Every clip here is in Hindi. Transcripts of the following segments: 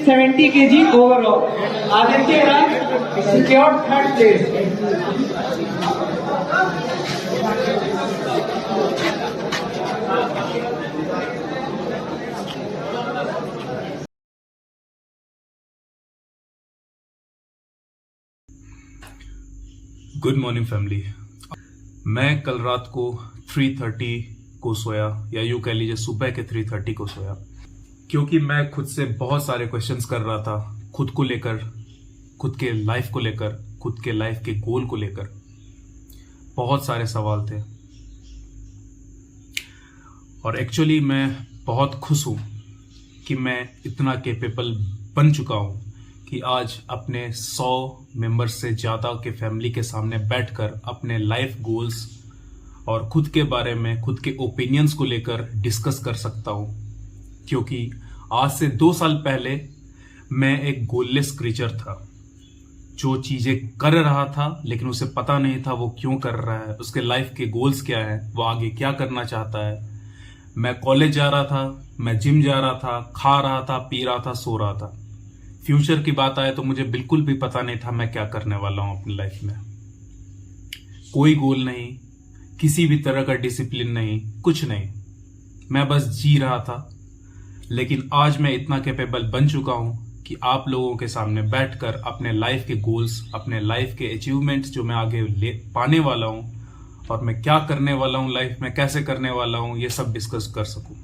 70 kg overall. Aditya Rai secured third place. Good morning family. मैं कल रात को 3:30 को सोया, या यूं कह लीजिए सुबह के 3:30 को सोया, क्योंकि मैं खुद से बहुत सारे क्वेश्चंस कर रहा था, खुद को लेकर, खुद के लाइफ को लेकर, खुद के लाइफ के गोल को लेकर। बहुत सारे सवाल थे और एक्चुअली मैं बहुत खुश हूं कि मैं इतना कैपेबल बन चुका हूं कि आज अपने 100 मेंबर्स से ज़्यादा के फैमिली के सामने बैठकर अपने लाइफ गोल्स और खुद के बारे में, खुद के ओपिनियंस को लेकर डिस्कस कर सकता हूं। क्योंकि आज से 2 साल पहले मैं एक गोललेस क्रीचर था, जो चीज़ें कर रहा था लेकिन उसे पता नहीं था वो क्यों कर रहा है, उसके लाइफ के गोल्स क्या है, वो आगे क्या करना चाहता है। मैं कॉलेज जा रहा था, मैं जिम जा रहा था, खा रहा था, पी रहा था, सो रहा था। फ्यूचर की बात आए तो मुझे बिल्कुल भी पता नहीं था मैं क्या करने वाला हूं अपनी लाइफ में। कोई गोल नहीं, किसी भी तरह का डिसिप्लिन नहीं, कुछ नहीं, मैं बस जी रहा था। लेकिन आज मैं इतना कैपेबल बन चुका हूं कि आप लोगों के सामने बैठकर अपने लाइफ के गोल्स, अपने लाइफ के अचीवमेंट्स जो मैं आगे पाने वाला हूं और मैं क्या करने वाला हूं लाइफ में, कैसे करने वाला हूं, ये सब डिस्कस कर सकूं।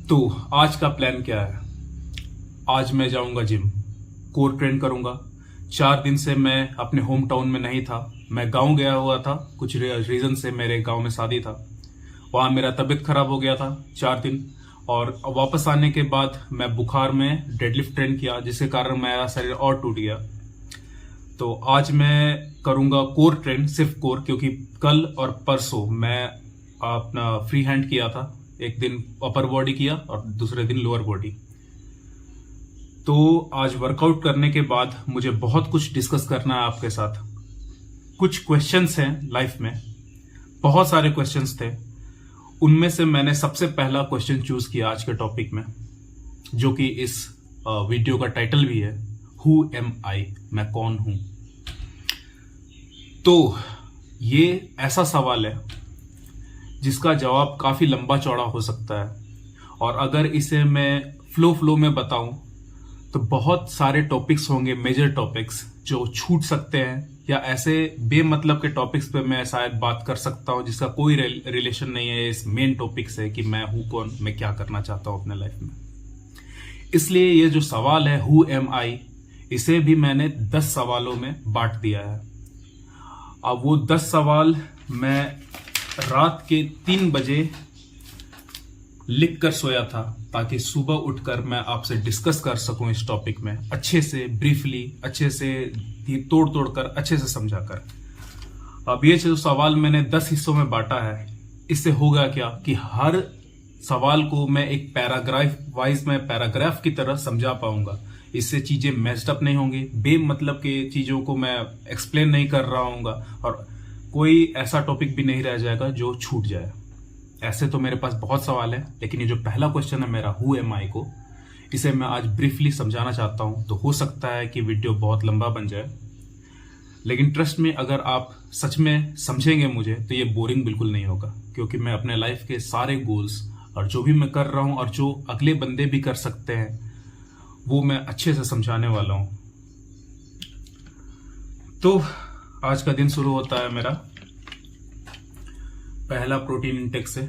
तो आज का प्लान क्या है? आज मैं जाऊंगा जिम, कोर ट्रेन करूंगा। 4 दिन से मैं अपने होम टाउन में नहीं था, मैं गांव गया हुआ था। कुछ रीजन से मेरे गांव में शादी था, वहां मेरा तबीयत खराब हो गया था 4 दिन, और वापस आने के बाद मैं बुखार में डेडलिफ्ट ट्रेन किया, जिसके कारण मेरा शरीर और टूट गया। तो आज मैं करूंगा कोर ट्रेन, सिर्फ कोर, क्योंकि कल और परसों मैं अपना फ्री हैंड किया था। एक दिन अपर बॉडी किया और दूसरे दिन लोअर बॉडी। तो आज वर्कआउट करने के बाद मुझे बहुत कुछ डिस्कस करना है आपके साथ। कुछ क्वेश्चंस हैं लाइफ में, बहुत सारे क्वेश्चंस थे। उनमें से मैंने सबसे पहला क्वेश्चन चूज किया आज के टॉपिक में, जो कि इस वीडियो का टाइटल भी है, हु एम आई, मैं कौन हूं। तो ये ऐसा सवाल है जिसका जवाब काफी लंबा चौड़ा हो सकता है, और अगर इसे मैं फ्लो में बताऊं तो बहुत सारे टॉपिक्स होंगे, मेजर टॉपिक्स जो छूट सकते हैं, या ऐसे बेमतलब के टॉपिक्स पे मैं शायद बात कर सकता हूं जिसका कोई रिलेशन नहीं है इस मेन टॉपिक से कि मैं हूं कौन, मैं क्या करना चाहता हूं अपने लाइफ में। इसलिए ये जो सवाल है हु एम आई, इसे भी मैंने 10 सवालों में बांट दिया है। अब वो 10 सवाल मैं रात के 3 बजे लिख कर सोया था, ताकि सुबह उठकर मैं आपसे डिस्कस कर सकूं इस टॉपिक में अच्छे से, ब्रीफली, अच्छे से, तोड़ कर, अच्छे से समझाकर। अब ये जो सवाल मैंने 10 हिस्सों में बांटा है, इससे होगा क्या कि हर सवाल को मैं एक पैराग्राफ वाइज में, पैराग्राफ की तरह समझा पाऊंगा। इससे चीजें मैच्ड अप नहीं होंगी, बेमतलब के चीजों को मैं एक्सप्लेन नहीं कर रहा हूँ, और कोई ऐसा टॉपिक भी नहीं रह जाएगा जो छूट जाए। ऐसे तो मेरे पास बहुत सवाल है, लेकिन ये जो पहला क्वेश्चन है मेरा हु एम आई को, इसे मैं आज ब्रीफली समझाना चाहता हूं। तो हो सकता है कि वीडियो बहुत लंबा बन जाए, लेकिन ट्रस्ट में अगर आप सच में समझेंगे मुझे तो ये बोरिंग बिल्कुल नहीं होगा, क्योंकि मैं अपने लाइफ के सारे गोल्स और जो भी मैं कर रहा हूं और जो अगले बंदे भी कर सकते हैं, वो मैं अच्छे से समझाने वाला हूं। तो आज का दिन शुरू होता है मेरा पहला प्रोटीन इंटेक से।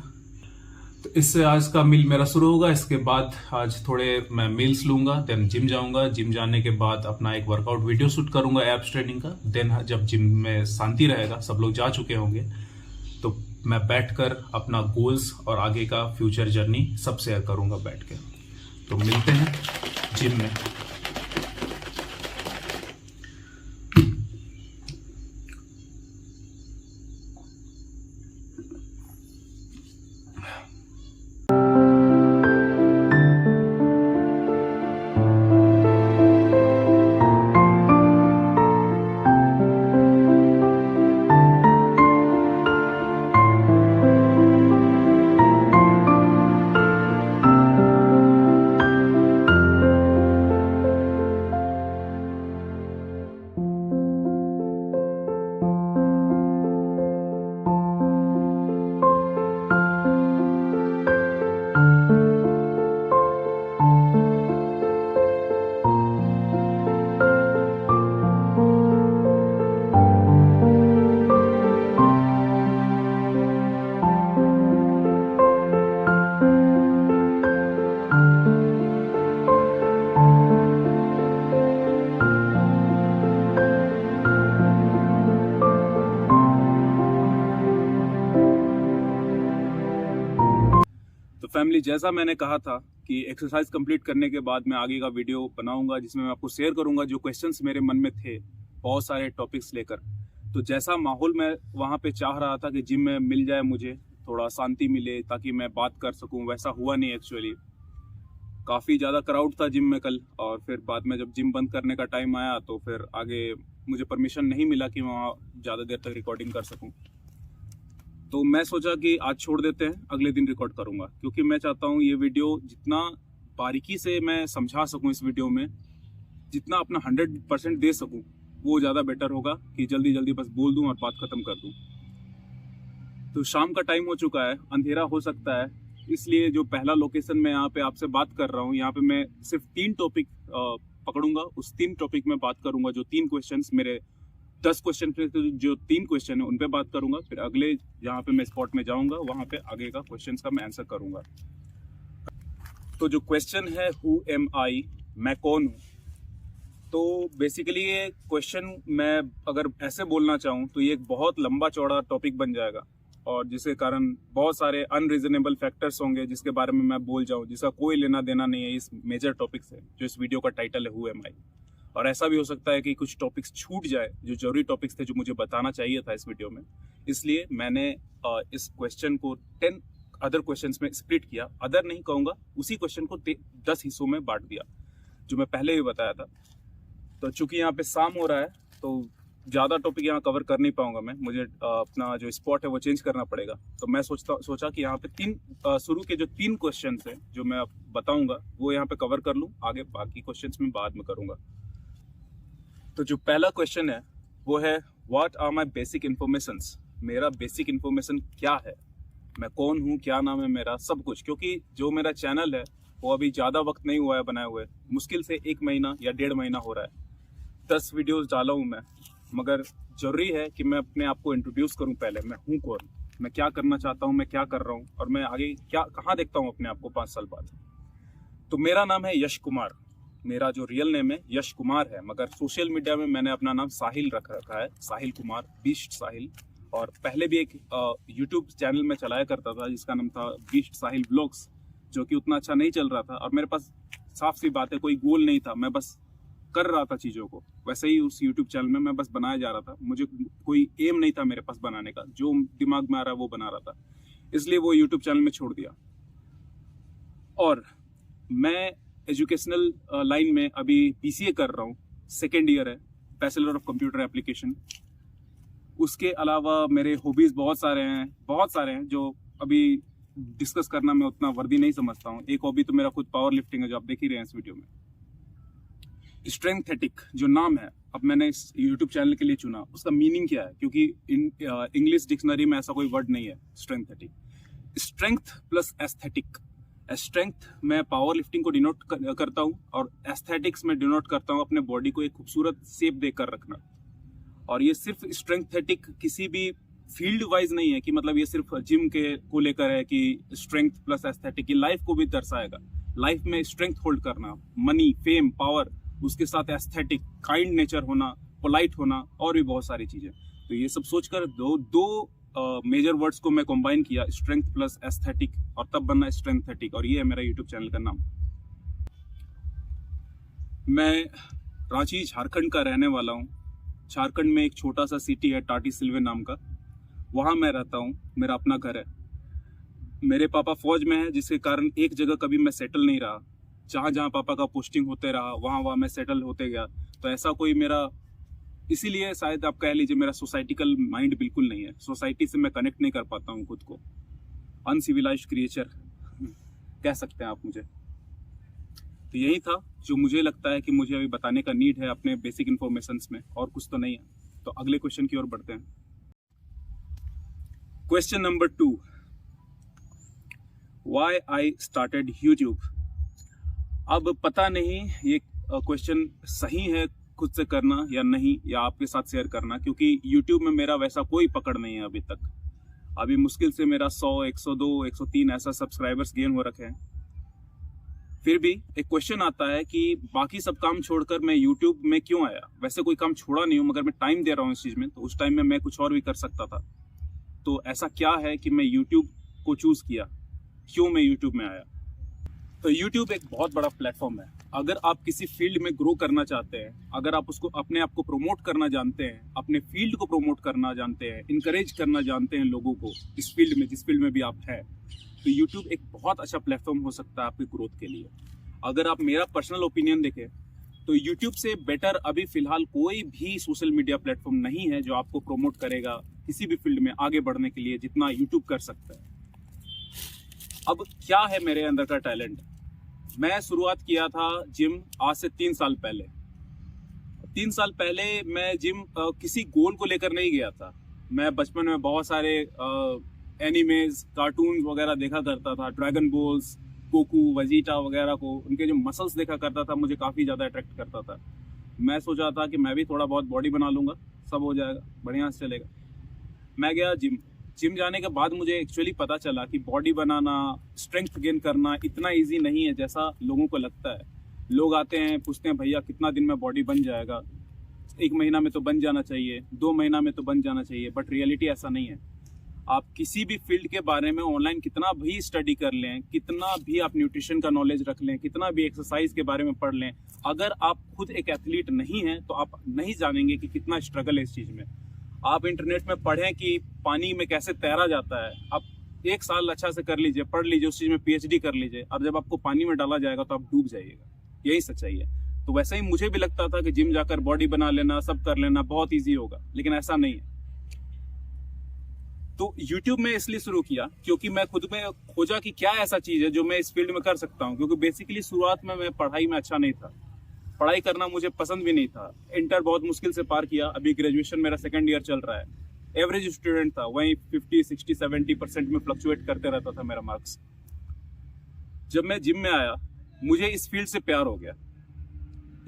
तो इससे आज का मील मेरा शुरू होगा। इसके बाद आज थोड़े मैं मील्स लूंगा, देन जिम जाऊंगा। जिम जाने के बाद अपना एक वर्कआउट वीडियो शूट करूंगा एब्स ट्रेनिंग का। देन जब जिम में शांति रहेगा, सब लोग जा चुके होंगे, तो मैं बैठकर अपना गोल्स और आगे का फ्यूचर जर्नी सब शेयर करूंगा बैठ के। तो मिलते हैं जिम में। तो फैमिली, जैसा मैंने कहा था कि एक्सरसाइज कंप्लीट करने के बाद मैं आगे का वीडियो बनाऊंगा जिसमें मैं आपको शेयर करूंगा जो क्वेश्चंस मेरे मन में थे, बहुत सारे टॉपिक्स लेकर। तो जैसा माहौल मैं वहां पे चाह रहा था कि जिम में मिल जाए, मुझे थोड़ा शांति मिले ताकि मैं बात कर सकूं, वैसा हुआ नहीं एक्चुअली। काफ़ी ज़्यादा क्राउड था जिम में कल, और फिर बाद में जब जिम बंद करने का टाइम आया तो फिर आगे मुझे परमिशन नहीं मिला कि वहाँ ज़्यादा देर तक रिकॉर्डिंग कर सकूँ। तो मैं सोचा कि आज छोड़ देते हैं, अगले दिन रिकॉर्ड करूंगा, क्योंकि मैं चाहता हूं ये वीडियो जितना बारीकी से मैं समझा सकूं इस वीडियो में, जितना अपना 100% दे सकूं, वो ज़्यादा बेटर होगा कि जल्दी जल्दी बस बोल दूं और बात खत्म कर दूं। तो शाम का टाइम हो चुका है, अंधेरा हो सकता है, इसलिए जो पहला लोकेशन मैं यहाँ पे आपसे बात कर रहा हूँ, यहाँ पे मैं सिर्फ 3 टॉपिक पकड़ूंगा। उस 3 टॉपिक में बात करूंगा, जो 3 क्वेश्चन मेरे 10 क्वेश्चन थे, तो जो 3 क्वेश्चन है उन पे बात करूंगा। फिर अगले जहाँ पे मैं स्पॉट में जाऊंगा वहां पे आगे का क्वेश्चन का मैं आंसर करूंगा। तो जो क्वेश्चन है हु एम आई, मैं कौन हूँ, तो बेसिकली ये क्वेश्चन मैं अगर ऐसे बोलना चाहूँ तो ये एक बहुत लंबा चौड़ा टॉपिक बन जाएगा, और जिसके कारण बहुत सारे अनरीजनेबल फैक्टर्स होंगे जिसके बारे में मैं बोल जाऊँ, जिसका कोई लेना देना नहीं है इस मेजर टॉपिक से, जो इस वीडियो का टाइटल है हु एम आई। और ऐसा भी हो सकता है कि कुछ टॉपिक्स छूट जाए जो जरूरी टॉपिक्स थे, जो मुझे बताना चाहिए था इस वीडियो में। इसलिए मैंने इस क्वेश्चन को 10 अदर क्वेश्चंस में स्प्लिट किया। अदर नहीं कहूँगा, उसी क्वेश्चन को 10 हिस्सों में बांट दिया, जो मैं पहले भी बताया था। तो चूंकि यहाँ पे शाम हो रहा है तो ज़्यादा टॉपिक यहाँ कवर कर नहीं पाऊंगा मैं, मुझे अपना जो स्पॉट है वो चेंज करना पड़ेगा। तो मैं सोचा कि यहाँ पे शुरू के जो 3 क्वेश्चन हैं जो मैं बताऊंगा वो यहाँ पे कवर कर लूँ, आगे बाकी क्वेश्चन में बाद में करूँगा। तो जो पहला क्वेश्चन है वो है what are my basic informations. मेरा बेसिक इन्फॉर्मेशन क्या है, मैं कौन हूँ, क्या नाम है मेरा, सब कुछ। क्योंकि जो मेरा चैनल है वो अभी ज़्यादा वक्त नहीं हुआ है बनाए हुए, मुश्किल से 1 महीना या 1.5 महीना हो रहा है। 10 वीडियोस डाला हूँ मैं, मगर ज़रूरी है कि मैं अपने आप को इंट्रोड्यूस करूँ पहले। मैं हूँ कौन, मैं क्या करना चाहता हूँ, मैं क्या कर रहा हूँ, और मैं आगे कहाँ देखता हूँ अपने आप को 5 साल बाद। तो मेरा नाम है यश कुमार, मेरा जो रियल नेम है यश कुमार है, मगर सोशल मीडिया में मैंने अपना नाम साहिल रखा है, साहिल कुमार, बीस्ट साहिल। और पहले भी एक यूट्यूब चैनल में चलाया करता था जिसका नाम था बीस्ट साहिल ब्लॉग्स, जो कि उतना अच्छा नहीं चल रहा था, और मेरे पास साफ सी बात है कोई गोल नहीं था, मैं बस कर रहा था चीज़ों को। वैसे ही उस यूट्यूब चैनल में मैं बस बनाया जा रहा था, मुझे कोई एम नहीं था मेरे पास बनाने का, जो दिमाग में आ रहा है वो बना रहा था, इसलिए वो यूट्यूब चैनल में छोड़ दिया। और मैं एजुकेशनल लाइन में अभी PCA कर रहा हूँ, 2nd ईयर है, बैचलर ऑफ कंप्यूटर एप्लीकेशन। उसके अलावा मेरे हॉबीज़ बहुत सारे हैं जो अभी डिस्कस करना मैं उतना वर्दी नहीं समझता हूँ। एक हॉबी तो मेरा खुद पावर लिफ्टिंग है, जो आप देख ही रहे हैं इस वीडियो में। स्ट्रेंथेटिक जो नाम है, अब मैंने इस यूट्यूब चैनल के लिए चुना, उसका मीनिंग क्या है, क्योंकि इंग्लिश डिक्शनरी में ऐसा कोई वर्ड नहीं है स्ट्रेंथेटिक। स्ट्रेंथ प्लस एस्थेटिक, स्ट्रेंथ मैं पावर लिफ्टिंग को डिनोट करता हूँ, और एस्थेटिक्स में डिनोट करता हूँ अपने बॉडी को एक खूबसूरत शेप देकर रखना। और ये सिर्फ स्ट्रेंथेटिक किसी भी फील्ड वाइज नहीं है कि मतलब ये सिर्फ जिम के को लेकर है कि स्ट्रेंथ प्लस एस्थेटिक, ये लाइफ को भी दर्शाएगा। लाइफ में स्ट्रेंथ होल्ड करना, मनी, फेम, पावर, उसके साथ एस्थेटिक, काइंड नेचर होना, पोलाइट होना, और भी बहुत सारी चीजें। तो ये सब सोचकर दो मेजर वर्ड्स को मैं कंबाइन किया, स्ट्रेंथ प्लस एस्थेटिक, और तब बनना स्ट्रेंथेटिक, और ये है मेरा यूट्यूब चैनल का नाम। मैं रांची झारखंड का रहने वाला हूँ। झारखंड में एक छोटा सा सिटी है टाटी सिल्वे नाम का, वहाँ मैं रहता हूँ। मेरा अपना घर है। मेरे पापा फौज में है, जिसके कारण एक जगह कभी मैं सेटल नहीं रहा। जहाँ जहाँ पापा का पोस्टिंग होते रहा वहाँ वहाँ मैं सेटल होते गया। तो ऐसा कोई मेरा, इसीलिए शायद आप कह लीजिए मेरा सोसाइटिकल माइंड बिल्कुल नहीं है। सोसाइटी से मैं कनेक्ट नहीं कर पाता हूँ खुद को। अनसिविलाइज्ड क्रिएचर कह सकते हैं आप मुझे। तो यही था जो मुझे लगता है कि मुझे अभी बताने का नीड है अपने बेसिक इन्फॉर्मेशंस में, और कुछ तो नहीं है। तो अगले क्वेश्चन की ओर बढ़ते हैं। Question number 2, why I started YouTube. अब पता नहीं ये क्वेश्चन सही है खुद से करना या नहीं, या आपके साथ शेयर करना, क्योंकि यूट्यूब में मेरा वैसा कोई पकड़ नहीं है अभी तक। अभी मुश्किल से मेरा 100, 102, 103 ऐसा सब्सक्राइबर्स गेन हो रखे हैं। फिर भी एक क्वेश्चन आता है कि बाकी सब काम छोड़कर मैं यूट्यूब में क्यों आया। वैसे कोई काम छोड़ा नहीं हूं, मगर मैं टाइम दे रहा हूं इस चीज में, तो उस टाइम में मैं कुछ और भी कर सकता था। तो ऐसा क्या है कि मैं यूट्यूब को चूज किया, क्यों मैं यूट्यूब में आया। तो यूट्यूब एक बहुत बड़ा प्लेटफॉर्म है। अगर आप किसी फील्ड में ग्रो करना चाहते हैं, अगर आप उसको अपने आप को प्रमोट करना जानते हैं, अपने फील्ड को प्रमोट करना जानते हैं, इंकरेज करना जानते हैं लोगों को इस फील्ड में, जिस फील्ड में भी आप हैं, तो यूट्यूब एक बहुत अच्छा प्लेटफॉर्म हो सकता है आपकी ग्रोथ के लिए। अगर आप मेरा पर्सनल ओपिनियन देखें तो यूट्यूब से बेटर अभी फिलहाल कोई भी सोशल मीडिया प्लेटफॉर्म नहीं है जो आपको प्रमोट करेगा किसी भी फील्ड में आगे बढ़ने के लिए जितना यूट्यूब कर सकता है। अब क्या है मेरे अंदर का टैलेंट। मैं शुरुआत किया था जिम आज से 3 साल पहले। 3 साल पहले मैं जिम किसी गोल को लेकर नहीं गया था। मैं बचपन में बहुत सारे एनिमेज, कार्टून वगैरह देखा करता था। ड्रैगन बॉल्स, गोकू, वजीटा वगैरह को, उनके जो मसल्स देखा करता था, मुझे काफ़ी ज़्यादा अट्रैक्ट करता था। मैं सोचा था कि मैं भी थोड़ा बहुत बॉडी बना लूँगा, सब हो जाएगा, बढ़िया से चलेगा। मैं गया जिम जाने के बाद मुझे एक्चुअली पता चला कि बॉडी बनाना, स्ट्रेंथ गेन करना इतना ईजी नहीं है जैसा लोगों को लगता है। लोग आते हैं, पूछते हैं भैया कितना दिन में बॉडी बन जाएगा, 1 महीना में तो बन जाना चाहिए, 2 महीना में तो बन जाना चाहिए। बट रियलिटी ऐसा नहीं है। आप किसी भी फील्ड के बारे में ऑनलाइन कितना भी स्टडी कर लें, कितना भी आप न्यूट्रिशन का नॉलेज रख लें, कितना भी एक्सरसाइज के बारे में पढ़ लें, अगर आप खुद एक एथलीट नहीं हैं तो आप नहीं जानेंगे कि कितना स्ट्रगल है इस चीज़ में। आप इंटरनेट में पढ़ें कि पानी में कैसे तैरा जाता है, आप 1 साल अच्छा से कर लीजिए, पढ़ लीजिए, उस चीज़ में PhD कर लीजिए, और जब आपको पानी में डाला जाएगा तो आप डूब जाइएगा। यही सच्चाई है। तो वैसे ही मुझे भी लगता था कि जिम जाकर बॉडी बना लेना, सब कर लेना बहुत ईजी होगा, लेकिन ऐसा नहीं है। तो YouTube में इसलिए शुरू किया क्योंकि मैं खुद में खोजा कि क्या ऐसा चीज़ है जो मैं इस फील्ड में कर सकता हूँ। क्योंकि बेसिकली शुरुआत में मैं पढ़ाई में अच्छा नहीं था, पढ़ाई करना मुझे पसंद भी नहीं था। इंटर बहुत मुश्किल से पार किया, अभी ग्रेजुएशन मेरा 2nd ईयर चल रहा है। एवरेज स्टूडेंट था, वहीं 50, 60, 70% में फ्लक्चुएट करते रहता था मेरा मार्क्स। जब मैं जिम में आया, मुझे इस फील्ड से प्यार हो गया।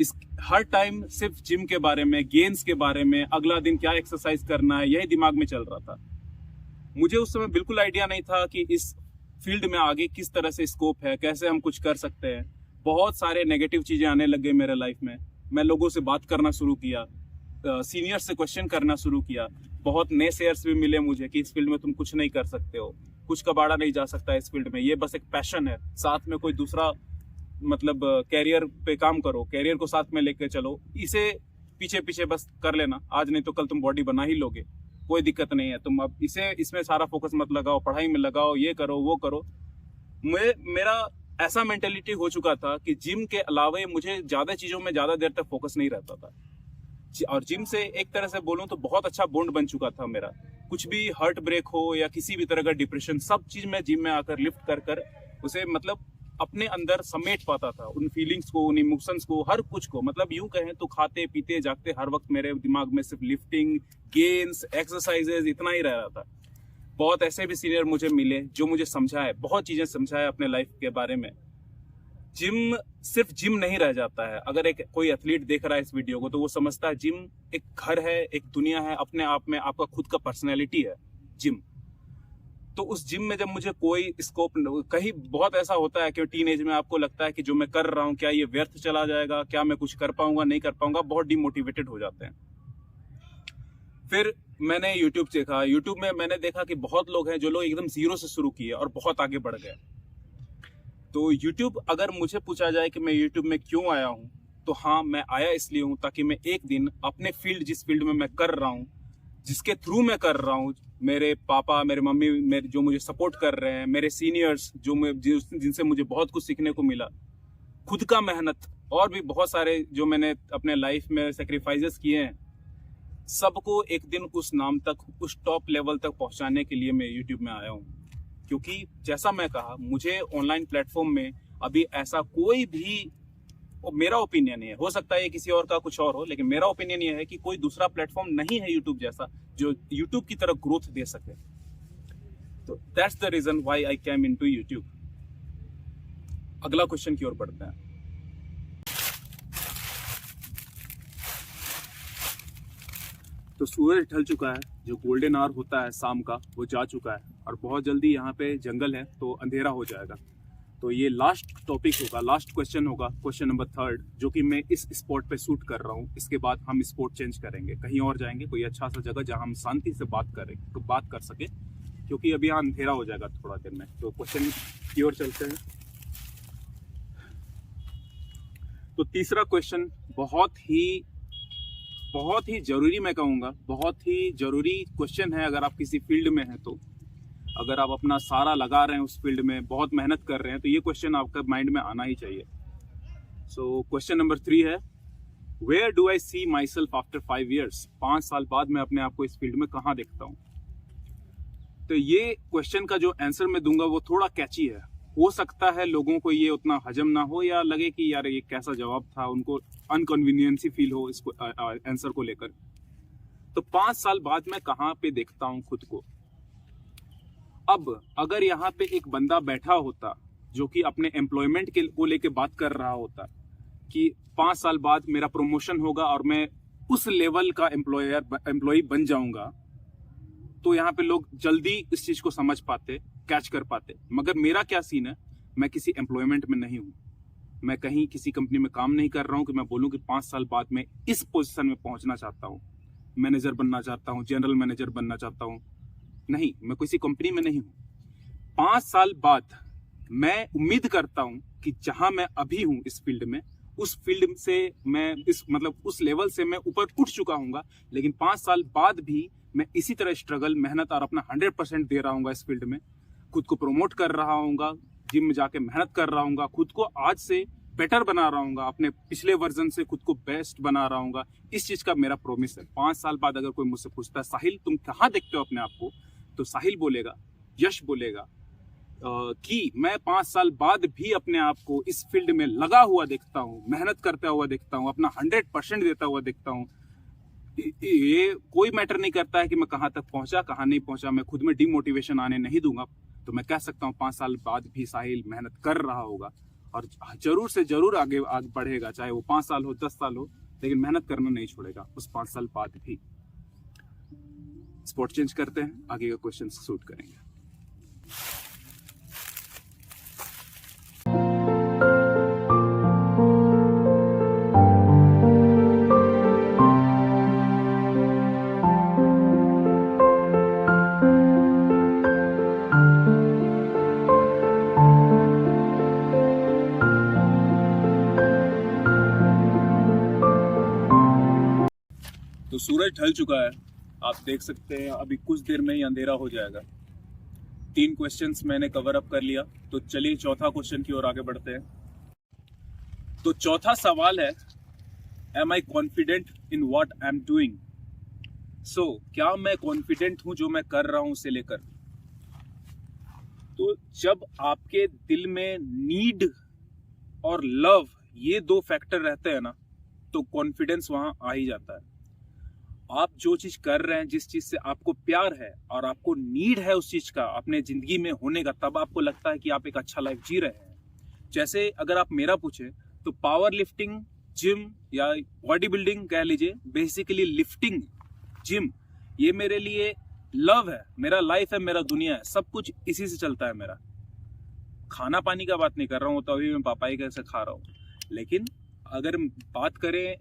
इस हर टाइम सिर्फ जिम के बारे में, गेन्स के बारे में, अगला दिन क्या एक्सरसाइज करना है, यही दिमाग में चल रहा था। मुझे उस समय बिल्कुल आइडिया नहीं था कि इस फील्ड में आगे किस तरह से स्कोप है, कैसे हम कुछ कर सकते हैं। बहुत सारे नेगेटिव चीज़ें आने लग गई मेरे लाइफ में। मैं लोगों से बात करना शुरू किया, सीनियर से क्वेश्चन करना शुरू किया। बहुत नए शेयर्स भी मिले मुझे कि इस फील्ड में तुम कुछ नहीं कर सकते हो, कुछ कबाड़ा नहीं जा सकता इस फील्ड में, ये बस एक पैशन है, साथ में कोई दूसरा मतलब कैरियर पे काम करो, कैरियर को साथ में लेके चलो, इसे पीछे पीछे बस कर लेना, आज नहीं तो कल तुम बॉडी बना ही लोगे, कोई दिक्कत नहीं है। तुम अब इसमें सारा फोकस मत लगाओ, पढ़ाई में लगाओ, ये करो वो करो। मेरा ऐसा मेंटेलिटी हो चुका था कि जिम के अलावा मुझे ज़्यादा चीज़ों में ज़्यादा देर तक फोकस नहीं रहता था। और जिम से एक तरह से बोलूँ तो बहुत अच्छा बॉन्ड बन चुका था मेरा। कुछ भी हार्ट ब्रेक हो या किसी भी तरह का डिप्रेशन, सब चीज़ मैं जिम में आकर लिफ्ट कर कर उसे मतलब अपने अंदर समेट पाता था, उन फीलिंग्स को, उन इमोशंस को, हर कुछ को। मतलब यूं कहें तो खाते पीते जागते हर वक्त मेरे दिमाग में सिर्फ लिफ्टिंग, गेन्स, एक्सरसाइजेज इतना ही रह रहा था। बहुत ऐसे भी सीनियर मुझे मिले जो मुझे समझाए, बहुत चीज़ें समझाए अपने लाइफ के बारे में। जिम सिर्फ जिम नहीं रह जाता है। अगर कोई एथलीट देख रहा है इस वीडियो को तो वो समझता है जिम एक घर है, एक दुनिया है, अपने आप में आपका खुद का पर्सनैलिटी है जिम। तो उस जिम में जब मुझे कोई स्कोप, कहीं बहुत ऐसा होता है कि टीनेज में आपको लगता है कि जो मैं कर रहा हूँ क्या ये व्यर्थ चला जाएगा, क्या मैं कुछ कर पाऊंगा, नहीं कर पाऊंगा, बहुत डिमोटिवेटेड हो जाते हैं। फिर मैंने यूट्यूब देखा। यूट्यूब में मैंने देखा कि बहुत लोग हैं जो लोग एकदम जीरो से शुरू किए और बहुत आगे बढ़ गए। तो यूट्यूब, अगर मुझे पूछा जाए कि मैं यूट्यूब में क्यों आया हूँ, तो हाँ, मैं आया इसलिए हूँ ताकि मैं एक दिन अपने फील्ड, जिस फील्ड में मैं कर रहा हूँ, जिसके थ्रू मैं कर रहा हूँ, मेरे पापा, मेरे मम्मी, मेरे जो मुझे सपोर्ट कर रहे हैं, मेरे सीनियर्स जिनसे मुझे बहुत कुछ सीखने को मिला, खुद का मेहनत और भी बहुत सारे जो मैंने अपने लाइफ में सेक्रीफाइसेस किए हैं, सबको एक दिन उस नाम तक, उस टॉप लेवल तक पहुंचाने के लिए मैं यूट्यूब में आया हूँ। क्योंकि जैसा मैं कहा, मुझे ऑनलाइन प्लेटफॉर्म में अभी ऐसा कोई भी, मेरा ओपिनियन है, हो सकता है किसी और का कुछ और हो, लेकिन मेरा ओपिनियन ये है कि कोई दूसरा प्लेटफॉर्म नहीं है यूट्यूब जैसा जो यूट्यूब की तरह ग्रोथ दे सके। तो that's the reason why I came into YouTube. अगला क्वेश्चन की ओर बढ़ते हैं। तो सूरज ढल चुका है, जो गोल्डन आवर होता है शाम का, वो जा चुका है और बहुत जल्दी यहाँ पे जंगल है तो अंधेरा हो जाएगा। तो ये लास्ट टॉपिक होगा, लास्ट क्वेश्चन होगा, क्वेश्चन नंबर 3, जो कि मैं इस स्पॉट पे शूट कर रहा हूँ। इसके बाद हम स्पॉट चेंज करेंगे, कहीं और जाएंगे, कोई अच्छा सा जगह जहाँ हम शांति से बात कर सके, क्योंकि अभी यहाँ अंधेरा हो जाएगा थोड़ा देर में। तो क्वेश्चन की ओर चलते हैं। तो तीसरा क्वेश्चन बहुत ही जरूरी, मैं कहूँगा बहुत ही जरूरी क्वेश्चन है। अगर आप किसी फील्ड में हैं, तो अगर आप अपना सारा लगा रहे हैं उस फील्ड में, बहुत मेहनत कर रहे हैं, तो ये क्वेश्चन आपका माइंड में आना ही चाहिए। सो क्वेश्चन नंबर 3 है, where do I see myself after 5 years? 5 साल बाद मैं अपने आप को इस फील्ड में कहाँ देखता हूँ? तो ये क्वेश्चन का जो आंसर मैं दूंगा वो थोड़ा कैची है। हो सकता है लोगों को ये उतना हजम ना हो, या लगे कि यार ये कैसा जवाब था, उनको अनकन्वीनियंसी फील हो इसको आंसर को लेकर। तो 5 साल बाद मैं कहाँ पे देखता हूँ खुद को? अब अगर यहाँ पे एक बंदा बैठा होता जो कि अपने एम्प्लॉयमेंट को लेके बात कर रहा होता कि 5 साल बाद मेरा प्रमोशन होगा और मैं उस लेवल का एम्प्लॉय बन जाऊंगा, तो यहाँ पे लोग जल्दी इस चीज को समझ पाते, कैच कर पाते। मगर मेरा क्या सीन है, मैं किसी एम्प्लॉयमेंट में नहीं हूँ, मैं कहीं किसी कंपनी में काम नहीं कर रहा हूँ कि मैं बोलूँ कि 5 साल बाद मैं इस पोजीशन में पहुंचना चाहता हूँ, मैनेजर बनना चाहता हूँ, जनरल मैनेजर बनना चाहता हूँ। नहीं, मैं किसी कंपनी में नहीं हूँ। 5 साल बाद मैं उम्मीद करता हूँ कि जहां मैं अभी हूँ इस फील्ड में, उस फील्ड से मैं उस लेवल से मैं ऊपर उठ चुका हूँ, लेकिन 5 साल बाद भी मैं इसी तरह स्ट्रगल, मेहनत और अपना 100% दे रहा हूँ इस फील्ड में। खुद को प्रमोट कर रहा हूँ, जिम में जाके मेहनत कर रहा हूँ, खुद को आज से बेटर बना रहा हूँ, अपने पिछले वर्जन से खुद को बेस्ट बना रहा हूँ। इस चीज का मेरा प्रॉमिस है। 5 साल बाद अगर कोई मुझसे पूछता है, साहिल तुम कहाँ देखते हो अपने आप को, तो साहिल बोलेगा, यश बोलेगा कि मैं 5 साल बाद भी अपने आप को इस फील्ड में लगा हुआ देखता हूँ, मेहनत करता हुआ देखता हूँ, अपना 100% देता हुआ देखता हूँ। ये कोई मैटर नहीं करता है कि मैं कहाँ तक पहुंचा, कहाँ नहीं पहुंचा, मैं खुद में डिमोटिवेशन आने नहीं दूंगा। तो मैं कह सकता हूँ 5 साल बाद भी साहिल मेहनत कर रहा होगा और जरूर से जरूर आगे बढ़ेगा, चाहे वो 5 साल हो, 10 साल हो, लेकिन मेहनत करना नहीं छोड़ेगा उस 5 साल बाद भी। स्पॉट चेंज करते हैं, आगे का क्वेश्चन शूट करेंगे। तो सूरज ढल चुका है, आप देख सकते हैं, अभी कुछ देर में ही अंधेरा हो जाएगा। 3 क्वेश्चंस मैंने कवर अप कर लिया, तो चलिए चौथा क्वेश्चन की ओर आगे बढ़ते हैं। तो चौथा सवाल है, am I confident in what I am doing? So क्या मैं कॉन्फिडेंट हूं जो मैं कर रहा हूं उसे लेकर? तो जब आपके दिल में नीड और लव, ये 2 फैक्टर रहते हैं ना, तो कॉन्फिडेंस वहां आ ही जाता है। आप जो चीज कर रहे हैं, जिस चीज से आपको प्यार है और आपको नीड है उस चीज का अपने जिंदगी में होने का, तब आपको लगता है कि आप एक अच्छा लाइफ जी रहे हैं। जैसे अगर आप मेरा पूछे तो पावर लिफ्टिंग, जिम या बॉडी बिल्डिंग कह लीजिए, बेसिकली लिफ्टिंग, जिम, ये मेरे लिए लव है, मेरा लाइफ है, मेरा दुनिया है, सब कुछ इसी से चलता है मेरा। खाना पानी का बात नहीं कर रहा हूँ, तो अभी मैं पापाई कैसे खा रहा हूँ, लेकिन अगर बात करें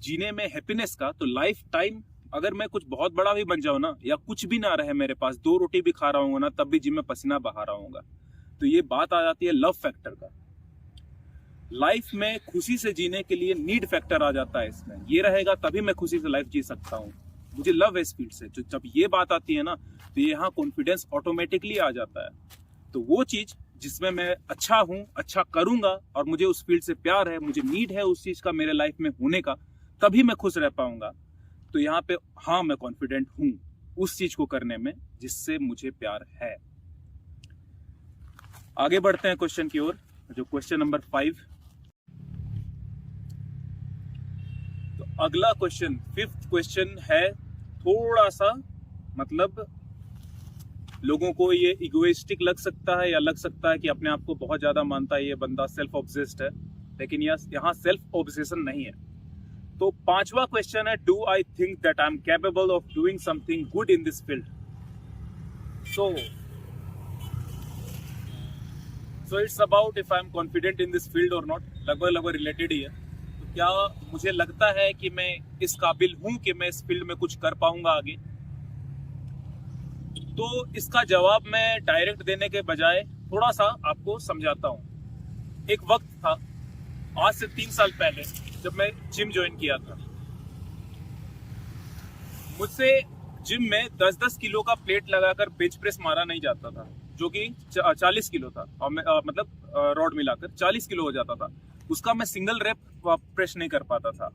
जीने में हैप्पीनेस का, तो लाइफ टाइम अगर मैं कुछ बहुत बड़ा भी बन जाऊं ना, या कुछ भी ना रहे मेरे पास, 2 रोटी भी खा रहा हूँ ना, तब भी जिम में पसीना बहा रहा हूँ, तो ये बात आ जाती है लव फैक्टर का। लाइफ में खुशी से जीने के लिए नीड फैक्टर आ जाता है इसमें। ये रहेगा तभी मैं खुशी से लाइफ जी सकता हूँ। मुझे लव है इस फील्ड से। जब ये बात आती है ना, तो यहाँ कॉन्फिडेंस ऑटोमेटिकली आ जाता है। तो वो चीज जिसमें मैं अच्छा हूँ, अच्छा करूंगा, और मुझे उस फील्ड से प्यार है, मुझे नीड है उस चीज का मेरे लाइफ में होने का, तभी मैं खुश रह पाऊंगा। तो यहाँ पे हाँ, मैं कॉन्फिडेंट हूँ उस चीज को करने में जिससे मुझे प्यार है। आगे बढ़ते हैं क्वेश्चन की ओर, जो क्वेश्चन नंबर 5। तो अगला क्वेश्चन, 5th क्वेश्चन है थोड़ा सा, मतलब लोगों को ये इगोइस्टिक लग सकता है, या लग सकता है कि अपने आप को बहुत ज्यादा मानता है ये बंदा, सेल्फ ऑब्सेस्ड है, लेकिन यहाँ सेल्फ ऑब्सेशन नहीं है। तो 5वां क्वेश्चन है, do I think that I am capable of doing something good in this field. So it's about if I am confident in this field और नॉट। लगभग रिलेटेड ही है। तो क्या मुझे लगता है कि मैं इस काबिल हूं कि मैं इस फील्ड में कुछ कर पाऊंगा आगे? तो इसका जवाब मैं डायरेक्ट देने के बजाय थोड़ा सा आपको समझाता हूं। एक वक्त था, आज से 3 साल पहले, जब मैं जिम ज्वाइन किया था। मुझसे जिम में 10-10 किलो का प्लेट लगाकर बेंच प्रेस मारा नहीं जाता था, जो कि 40 किलो था, और मतलब रॉड मिलाकर 40 किलो हो जाता था। उसका मैं सिंगल रेप प्रेस नहीं कर पाता था।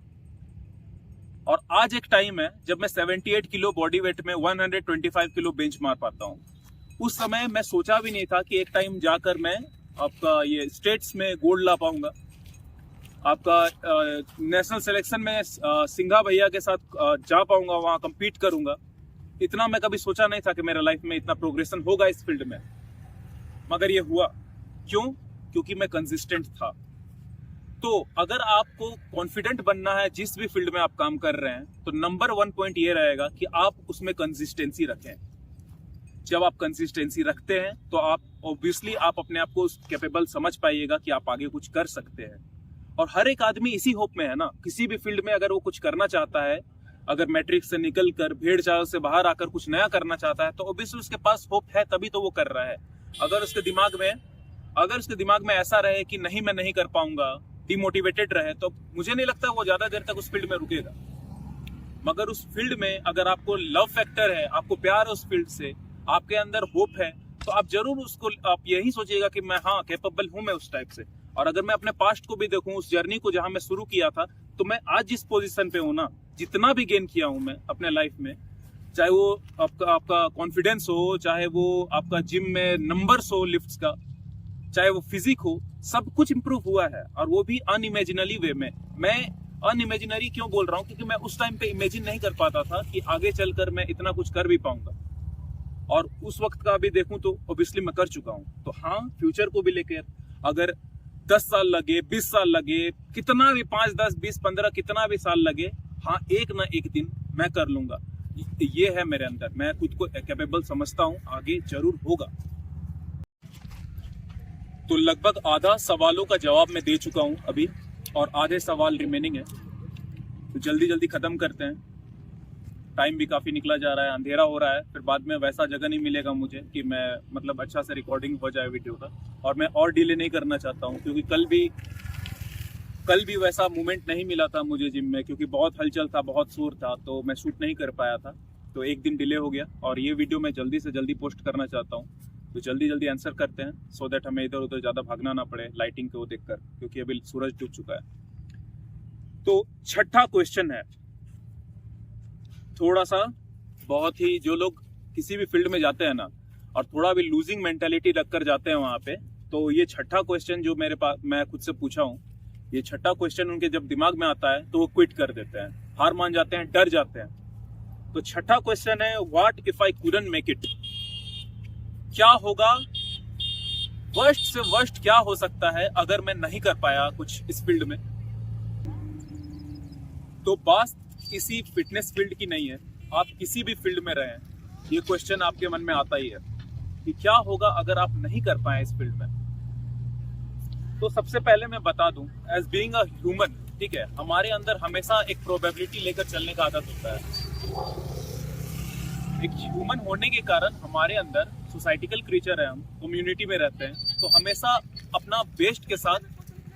और आज एक टाइम है जब मैं 78 किलो बॉडी वेट में 125 किलो बेंच मार पाता हूँ। उस समय मैं सोचा भी नहीं था कि एक टाइम जाकर मैं आपका ये स्टेट्स में गोल्ड ला पाऊंगा, आपका नेशनल सिलेक्शन में सिंघा भैया के साथ जा पाऊंगा, वहां compete करूंगा। इतना मैं कभी सोचा नहीं था कि मेरे लाइफ में इतना प्रोग्रेशन होगा इस फील्ड में, मगर ये हुआ। क्यों? क्योंकि मैं कंसिस्टेंट था। तो अगर आपको कॉन्फिडेंट बनना है जिस भी फील्ड में आप काम कर रहे हैं, तो नंबर 1 पॉइंट ये रहेगा कि आप उसमें कंसिस्टेंसी रखें। जब आप कंसिस्टेंसी रखते हैं तो आप ऑब्वियसली आप अपने आप को कैपेबल समझ पाइएगा कि आप आगे कुछ कर सकते हैं। और हर एक आदमी इसी होप में है ना, किसी भी फील्ड में अगर वो कुछ करना चाहता है, अगर मैट्रिक्स से निकल कर भेड़ चाल से बाहर आकर कुछ नया करना चाहता है, तो ऑब्वियसली उसके पास होप है, तभी तो वो कर रहा है। अगर उसके दिमाग में ऐसा रहे कि नहीं मैं नहीं कर पाऊंगा, डिमोटिवेटेड रहे, तो मुझे नहीं लगता वो ज्यादा देर तक उस फील्ड में रुकेगा। मगर उस फील्ड में अगर आपको लव फैक्टर है, आपको प्यार है उस फील्ड से, आपके अंदर होप है, तो आप जरूर उसको आप यही सोचिएगा कि मैं हाँ कैपेबल हूं मैं उस टाइप से। और अगर मैं अपने पास्ट को भी देखूं, उस जर्नी को जहां मैं शुरू किया था, तो मैं आज जिस पोजीशन पे हूं ना, जितना भी गेन किया हूं मैं अपने लाइफ में, चाहे वो आपका कॉन्फिडेंस हो, चाहे वो आपका जिम में नंबर्स हो लिफ्ट्स का, चाहे वो फिजिक हो, सब कुछ इंप्रूव हुआ है। और वो भी अनइमेजिनरी वे में। मैं अनइमेजिनरी क्यों बोल रहा हूँ? क्योंकि मैं उस टाइम पे इमेजिन नहीं कर पाता था कि आगे चलकर मैं इतना कुछ कर भी पाऊंगा। और उस वक्त का भी देखूं तो ऑब्वियसली मैं कर चुका हूं। तो हाँ, फ्यूचर को भी लेकर अगर 10 साल लगे, 20 साल लगे, कितना भी 5, 10, 20, 15 कितना भी साल लगे, हाँ एक ना एक दिन मैं कर लूंगा। ये है मेरे अंदर, मैं खुद को कैपेबल समझता हूँ, आगे जरूर होगा। तो लगभग आधा सवालों का जवाब मैं दे चुका हूं अभी, और आधे सवाल रिमेनिंग है। तो जल्दी जल्दी खत्म करते हैं। टाइम भी काफी निकला जा रहा है, अंधेरा हो रहा है, फिर बाद में वैसा जगह नहीं मिलेगा मुझे कि मैं मतलब अच्छा से रिकॉर्डिंग हो जाए वीडियो का। और मैं और डिले नहीं करना चाहता हूं, क्योंकि कल भी वैसा मूवमेंट नहीं मिला था मुझे जिम में, क्योंकि बहुत हलचल था, बहुत शोर था, तो मैं शूट नहीं कर पाया था। तो एक दिन डिले हो गया, और ये वीडियो मैं जल्दी से जल्दी पोस्ट करना चाहता हूँ। तो जल्दी जल्दी आंसर करते हैं, सो दैट हमें इधर उधर ज़्यादा भागना ना पड़े लाइटिंग को देखकर, क्योंकि अभी सूरज डूब चुका है। तो छठा क्वेश्चन है, थोड़ा सा बहुत ही, जो लोग किसी भी फील्ड में जाते हैं ना, और थोड़ा भी लूजिंग मेंटालिटी रखकर जाते हैं वहां पे, तो ये छठा क्वेश्चन जो मेरे पास मैं खुद से पूछा हूँ, ये छठा क्वेश्चन उनके जब दिमाग में आता है तो वो क्विट कर देते हैं, हार मान जाते हैं, डर जाते हैं। तो छठा क्वेश्चन है, what if I couldn't make it? क्या होगा, वर्स्ट से वर्स्ट क्या हो सकता है अगर मैं नहीं कर पाया कुछ इस फील्ड में? तो बात किसी फिटनेस फील्ड की नहीं है, आप किसी भी फील्ड में रहें, ये क्वेश्चन आपके मन में आता ही है कि क्या होगा अगर आप नहीं कर पाए इस फील्ड में। तो सबसे पहले मैं बता दूं, एज बीइंग अ ह्यूमन, ठीक है, हमारे अंदर हमेशा एक प्रोबेबिलिटी लेकर चलने का आदत होता है। एक ह्यूमन होने के कारण हमारे अंदर, सोसाइटिकल क्रीचर है हम, कम्युनिटी में रहते हैं, तो हमेशा अपना बेस्ट के साथ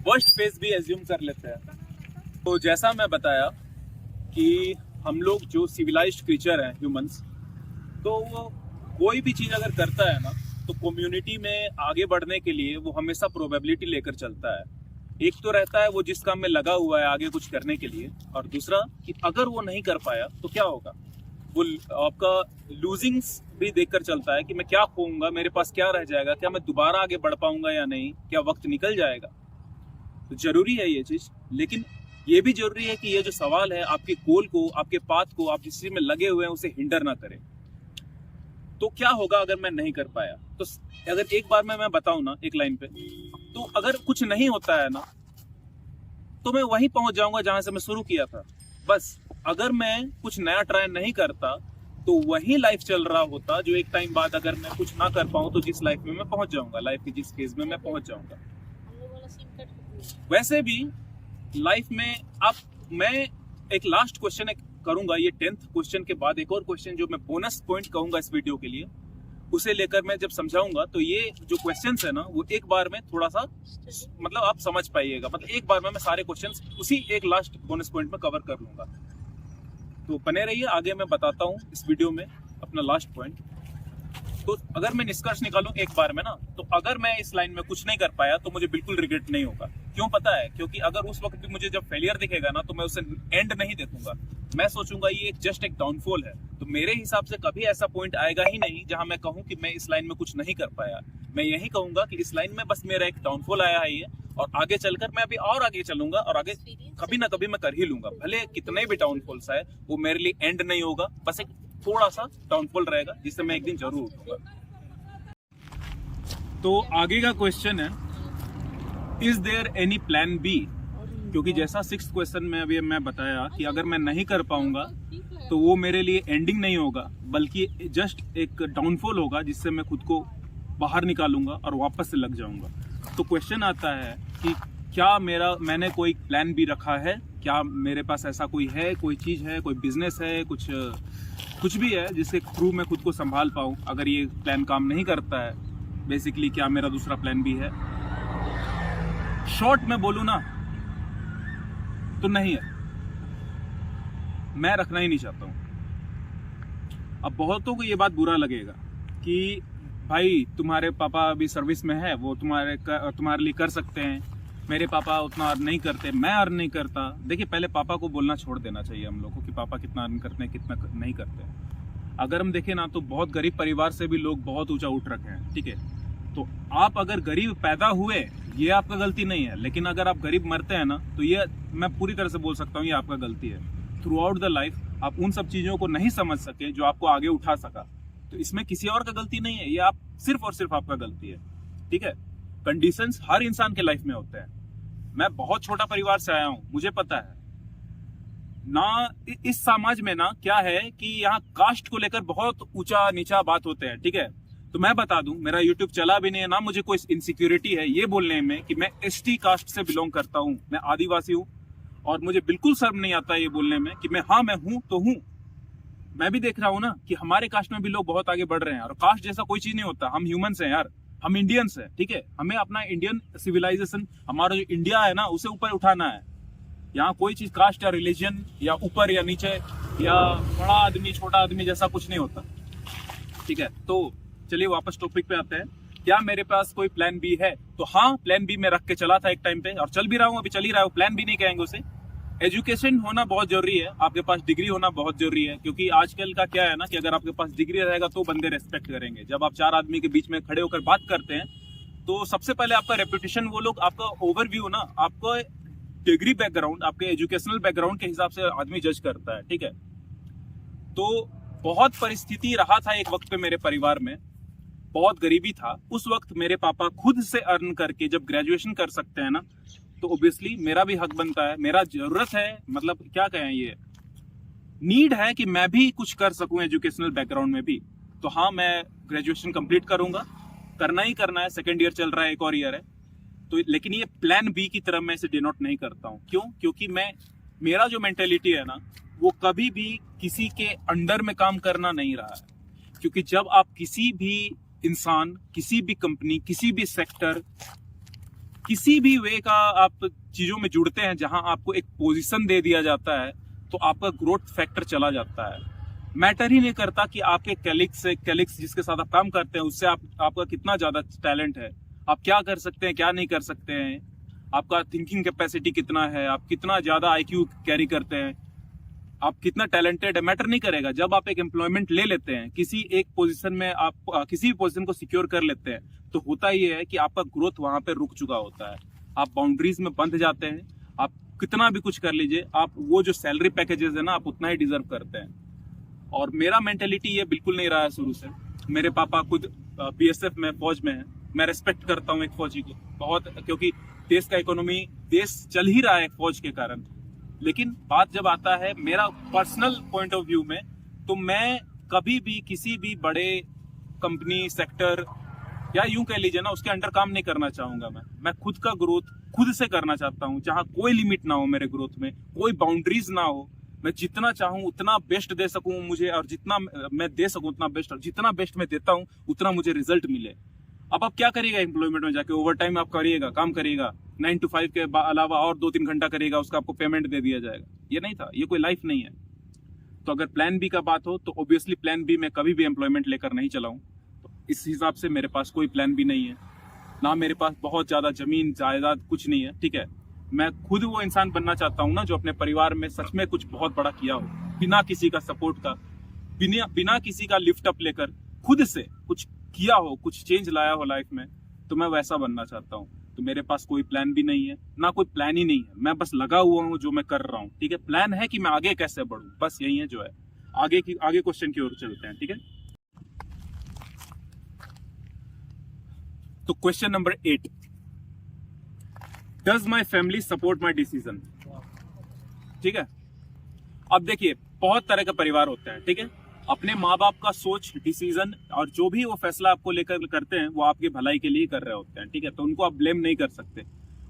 वर्स्ट फेज भी एज्यूम कर लेते हैं। तो जैसा मैं बताया कि हम लोग जो सिविलाइज्ड क्रीचर हैं ह्यूमंस, तो वो कोई भी चीज़ अगर करता है ना तो कम्युनिटी में आगे बढ़ने के लिए वो हमेशा प्रोबेबिलिटी लेकर चलता है। एक तो रहता है वो जिस काम में लगा हुआ है आगे कुछ करने के लिए, और दूसरा कि अगर वो नहीं कर पाया तो क्या होगा, वो आपका लूजिंग्स भी देखकर चलता है कि मैं क्या खोऊंगा, मेरे पास क्या रह जाएगा, क्या मैं दोबारा आगे बढ़ पाऊंगा या नहीं, क्या वक्त निकल जाएगा। तो जरूरी है ये चीज, लेकिन ये भी जरूरी है कि ये जो सवाल है आपके गोल को, आपके पाथ को, आप जिस चीज में लगे हुए हैं उसे हिंडर ना करे। तो क्या होगा अगर मैं नहीं कर पाया? तो अगर एक बार में मैं बताऊं ना एक लाइन पे, तो अगर कुछ नहीं होता है ना तो मैं वहीं पहुंच जाऊंगा जहां से मैं शुरू किया था। बस अगर मैं कुछ नया ट्राई नहीं करता तो वही लाइफ चल रहा होता जो एक टाइम बाद अगर मैं कुछ ना कर पाऊं तो जिस लाइफ में मैं पहुंच जाऊंगा, लाइफ की जिस फेज में मैं पहुंच जाऊंगा। वैसे भी लाइफ में आप, मैं एक लास्ट क्वेश्चन करूंगा, ये 10th क्वेश्चन के बाद एक और क्वेश्चन जो मैं बोनस पॉइंट कहूंगा इस वीडियो के लिए, उसे लेकर मैं जब समझाऊंगा तो ये जो क्वेश्चंस है ना वो एक बार में थोड़ा सा मतलब आप समझ पाइएगा, मतलब एक बार में मैं सारे क्वेश्चंस उसी एक लास्ट बोनस पॉइंट में कवर कर लूंगा। तो बने रहिए, आगे मैं बताता हूँ इस वीडियो में अपना लास्ट पॉइंट। तो अगर मैं निष्कर्ष निकालूं एक बार में ना, तो अगर मैं इस लाइन में कुछ नहीं कर पाया तो मुझे बिल्कुल रिग्रेट नहीं होगा। क्यों पता है? क्योंकि अगर उस वक्त भी मुझे जब फेलियर दिखेगा ना तो मैं उसे एंड नहीं देखूंगा, मैं सोचूंगा ये जस्ट एक डाउनफॉल है। तो मेरे हिसाब से कभी ऐसा पॉइंट आएगा ही नहीं जहां मैं कहूं कि मैं इस लाइन में कुछ नहीं कर पाया। मैं यही कहूंगा कि इस लाइन में बस मेरा एक डाउनफॉल आया है ये, और आगे चलकर मैं अभी और आगे चलूंगा और आगे कभी ना कभी मैं कर ही लूंगा। भले कितने भी डाउनफॉल्स आए वो मेरे लिए एंड नहीं होगा, बस एक थोड़ा सा डाउनफॉल रहेगा जिससे मैं एक दिन जरूर उठूंगा। तो आगे का क्वेश्चन है, is there any plan B? क्योंकि जैसा 6th क्वेश्चन में अभी मैं बताया कि अगर मैं नहीं कर पाऊंगा तो वो मेरे लिए एंडिंग नहीं होगा, बल्कि जस्ट एक डाउनफॉल होगा जिससे मैं खुद को बाहर निकालूंगा और वापस से लग जाऊंगा। तो क्वेश्चन आता है कि क्या मैंने कोई प्लान बी रखा है? क्या मेरे पास ऐसा कोई है, कोई चीज़ है, कोई बिजनेस है, कुछ भी है जिसके थ्रू मैं खुद को संभाल पाऊँ अगर ये प्लान काम नहीं करता है? बेसिकली क्या मेरा दूसरा प्लान भी है? शॉर्ट में बोलूँ ना तो नहीं है, मैं रखना ही नहीं चाहता हूँ। अब बहुतों को ये बात बुरा लगेगा कि भाई तुम्हारे पापा अभी सर्विस में है, वो तुम्हारे लिए कर सकते हैं, मेरे पापा उतना अर्न नहीं करते, मैं अर्न नहीं करता। देखिए, पहले पापा को बोलना छोड़ देना चाहिए हम लोग को कि पापा कितना अर्न करते हैं, कितना नहीं करते हैं। अगर हम देखें ना तो बहुत गरीब परिवार से भी लोग बहुत ऊंचा उठ रखे हैं, ठीक है। तो आप अगर गरीब पैदा हुए ये आपका गलती नहीं है, लेकिन अगर आप गरीब मरते हैं ना तो ये मैं पूरी तरह से बोल सकता हूँ ये आपका गलती है। थ्रू आउट द लाइफ आप उन सब चीजों को नहीं समझ सके जो आपको आगे उठा सका, तो इसमें किसी और का गलती नहीं है, ये आप सिर्फ और सिर्फ आपका गलती है, ठीक है। कंडीशंस हर इंसान के लाइफ में होते हैं। मैं बहुत छोटा परिवार से आया हूँ, मुझे पता है ना इस समाज में ना क्या है कि यहाँ कास्ट को लेकर बहुत ऊंचा नीचा बात होते हैं, ठीक है। तो मैं बता दूं, मेरा यूट्यूब चला भी नहीं है ना, मुझे कोई इनसिक्योरिटी है ये बोलने में कि मैं एसटी कास्ट से बिलोंग करता हूँ, मैं आदिवासी हूँ, और मुझे बिल्कुल शर्म नहीं आता ये बोलने में कि मैं हूँ तो हूँ। मैं भी देख रहा हूँ ना कि हमारे कास्ट में भी लोग बहुत आगे बढ़ रहे हैं, और कास्ट जैसा कोई चीज नहीं होता, हम ह्यूमंस हैं यार, हम इंडियंस हैं, ठीक है। हमें अपना इंडियन सिविलाइजेशन, हमारा जो इंडिया है ना उसे ऊपर उठाना है। यहाँ कोई चीज कास्ट या रिलीजन या ऊपर या नीचे या बड़ा आदमी छोटा आदमी जैसा कुछ नहीं होता, ठीक है। तो चलिए वापस टॉपिक पे आते हैं। क्या मेरे पास कोई प्लान बी है? तो हाँ, प्लान बी मैं रख के चला था एक टाइम पे, और चल भी रहा हूँ, अभी चल ही रहा हूँ। प्लान बी नहीं कहेंगे उसे। एजुकेशन होना बहुत जरूरी है, आपके पास डिग्री होना बहुत जरूरी है, क्योंकि आजकल का क्या है ना कि अगर आपके पास डिग्री रहेगा तो बंदे रेस्पेक्ट करेंगे। जब आप 4 आदमी के बीच में खड़े होकर बात करते हैं तो सबसे पहले आपका रेपुटेशन, वो लोग आपका ओवरव्यू ना, आपको डिग्री बैकग्राउंड, आपके एजुकेशनल बैकग्राउंड के हिसाब से आदमी जज करता है, ठीक है। तो बहुत परिस्थिति रहा था एक वक्त पे मेरे परिवार में, बहुत गरीबी था उस वक्त। मेरे पापा खुद से अर्न करके जब ग्रेजुएशन कर सकते हैं ना, तो ऑब्वियसली मेरा भी हक बनता है, मेरा जरूरत है, मतलब क्या कहें, ये नीड है कि मैं भी कुछ कर सकूं एजुकेशनल बैकग्राउंड में भी। तो हाँ, मैं ग्रेजुएशन कंप्लीट करूंगा, करना ही करना है, 2nd ईयर चल रहा है, एक और ईयर है। तो लेकिन ये प्लान बी की तरह मैं इसे डिनोट नहीं करता हूँ। क्यों? क्योंकि मेरा जो मेंटेलिटी है ना वो कभी भी किसी के अंडर में काम करना नहीं रहा है। क्योंकि जब आप किसी भी इंसान, किसी भी कंपनी, किसी भी सेक्टर किसी भी वे का आप चीजों में जुड़ते हैं जहां आपको एक पोजीशन दे दिया जाता है तो आपका ग्रोथ फैक्टर चला जाता है। मैटर ही नहीं करता कि आपके कैलिक्स जिसके साथ आप काम करते हैं उससे आपका कितना ज्यादा टैलेंट है, आप क्या कर सकते हैं क्या नहीं कर सकते हैं, आपका थिंकिंग कैपेसिटी कितना है, आप कितना ज्यादा आईक्यू कैरी करते हैं, आप कितना टैलेंटेड है, मैटर नहीं करेगा। जब आप एक एम्प्लॉयमेंट ले लेते हैं किसी एक पोजीशन में, आप किसी भी पोजीशन को सिक्योर कर लेते हैं, तो होता ये है कि आपका ग्रोथ वहां पे रुक चुका होता है, आप बाउंड्रीज में बंध जाते हैं। आप कितना भी कुछ कर लीजिए, आप वो जो सैलरी पैकेजेस है ना, आप उतना ही डिजर्व करते हैं। और मेरा मेंटेलिटी ये बिल्कुल नहीं रहा है शुरू से। मेरे पापा खुद बीएसएफ में, फौज में है। मैं रेस्पेक्ट करता हूँ एक फौजी को बहुत, क्योंकि देश का इकोनॉमी, देश चल ही रहा है फौज के कारण। लेकिन बात जब आता है मेरा पर्सनल पॉइंट ऑफ व्यू में, तो मैं कभी भी किसी भी बड़े कंपनी सेक्टर या यूं कह लीजिए ना, उसके अंडर काम नहीं करना चाहूंगा। मैं खुद का ग्रोथ खुद से करना चाहता हूं, जहां कोई लिमिट ना हो मेरे ग्रोथ में, कोई बाउंड्रीज ना हो। मैं जितना चाहूं उतना बेस्ट दे सकूं मुझे, और जितना मैं दे सकूं उतना बेस्ट, और जितना बेस्ट मैं देता हूं उतना मुझे रिजल्ट मिले। अब आप क्या करिएगा एम्प्लॉयमेंट में जाके, ओवर टाइम आप करिएगा, काम करिएगा, 9 to 5 के अलावा और 2-3 घंटा करिएगा, उसका आपको पेमेंट दे दिया जाएगा। ये नहीं था, ये कोई लाइफ नहीं है। तो अगर प्लान बी का बात हो तो ऑब्वियसली प्लान बी में कभी भी एम्प्लॉयमेंट लेकर नहीं चलाऊं। तो इस हिसाब से मेरे पास कोई प्लान बी नहीं है, ना मेरे पास बहुत ज्यादा जमीन जायदाद कुछ नहीं है। ठीक है, मैं खुद वो इंसान बनना चाहता हूँ ना जो अपने परिवार में सच में कुछ बहुत बड़ा किया हो, बिना किसी का सपोर्ट का, बिना किसी का लिफ्ट अप लेकर खुद से कुछ किया हो, कुछ चेंज लाया हो लाइफ में। तो मैं वैसा बनना चाहता हूँ। तो मेरे पास कोई प्लान भी नहीं है, ना कोई प्लान ही नहीं है। मैं बस लगा हुआ हूँ जो मैं कर रहा हूँ। ठीक है, प्लान है कि मैं आगे कैसे बढ़ूं, बस यही है जो है। आगे क्वेश्चन की ओर चलते हैं। ठीक है, तो question number 8, does my family support my decision. ठीक है, अब देखिए बहुत तरह के परिवार होते हैं। ठीक है, अपने माँ बाप का सोच, डिसीजन और जो भी वो फैसला आपको लेकर करते हैं वो आपकी भलाई के लिए कर रहे होते हैं। ठीक है, तो उनको आप ब्लेम नहीं कर सकते।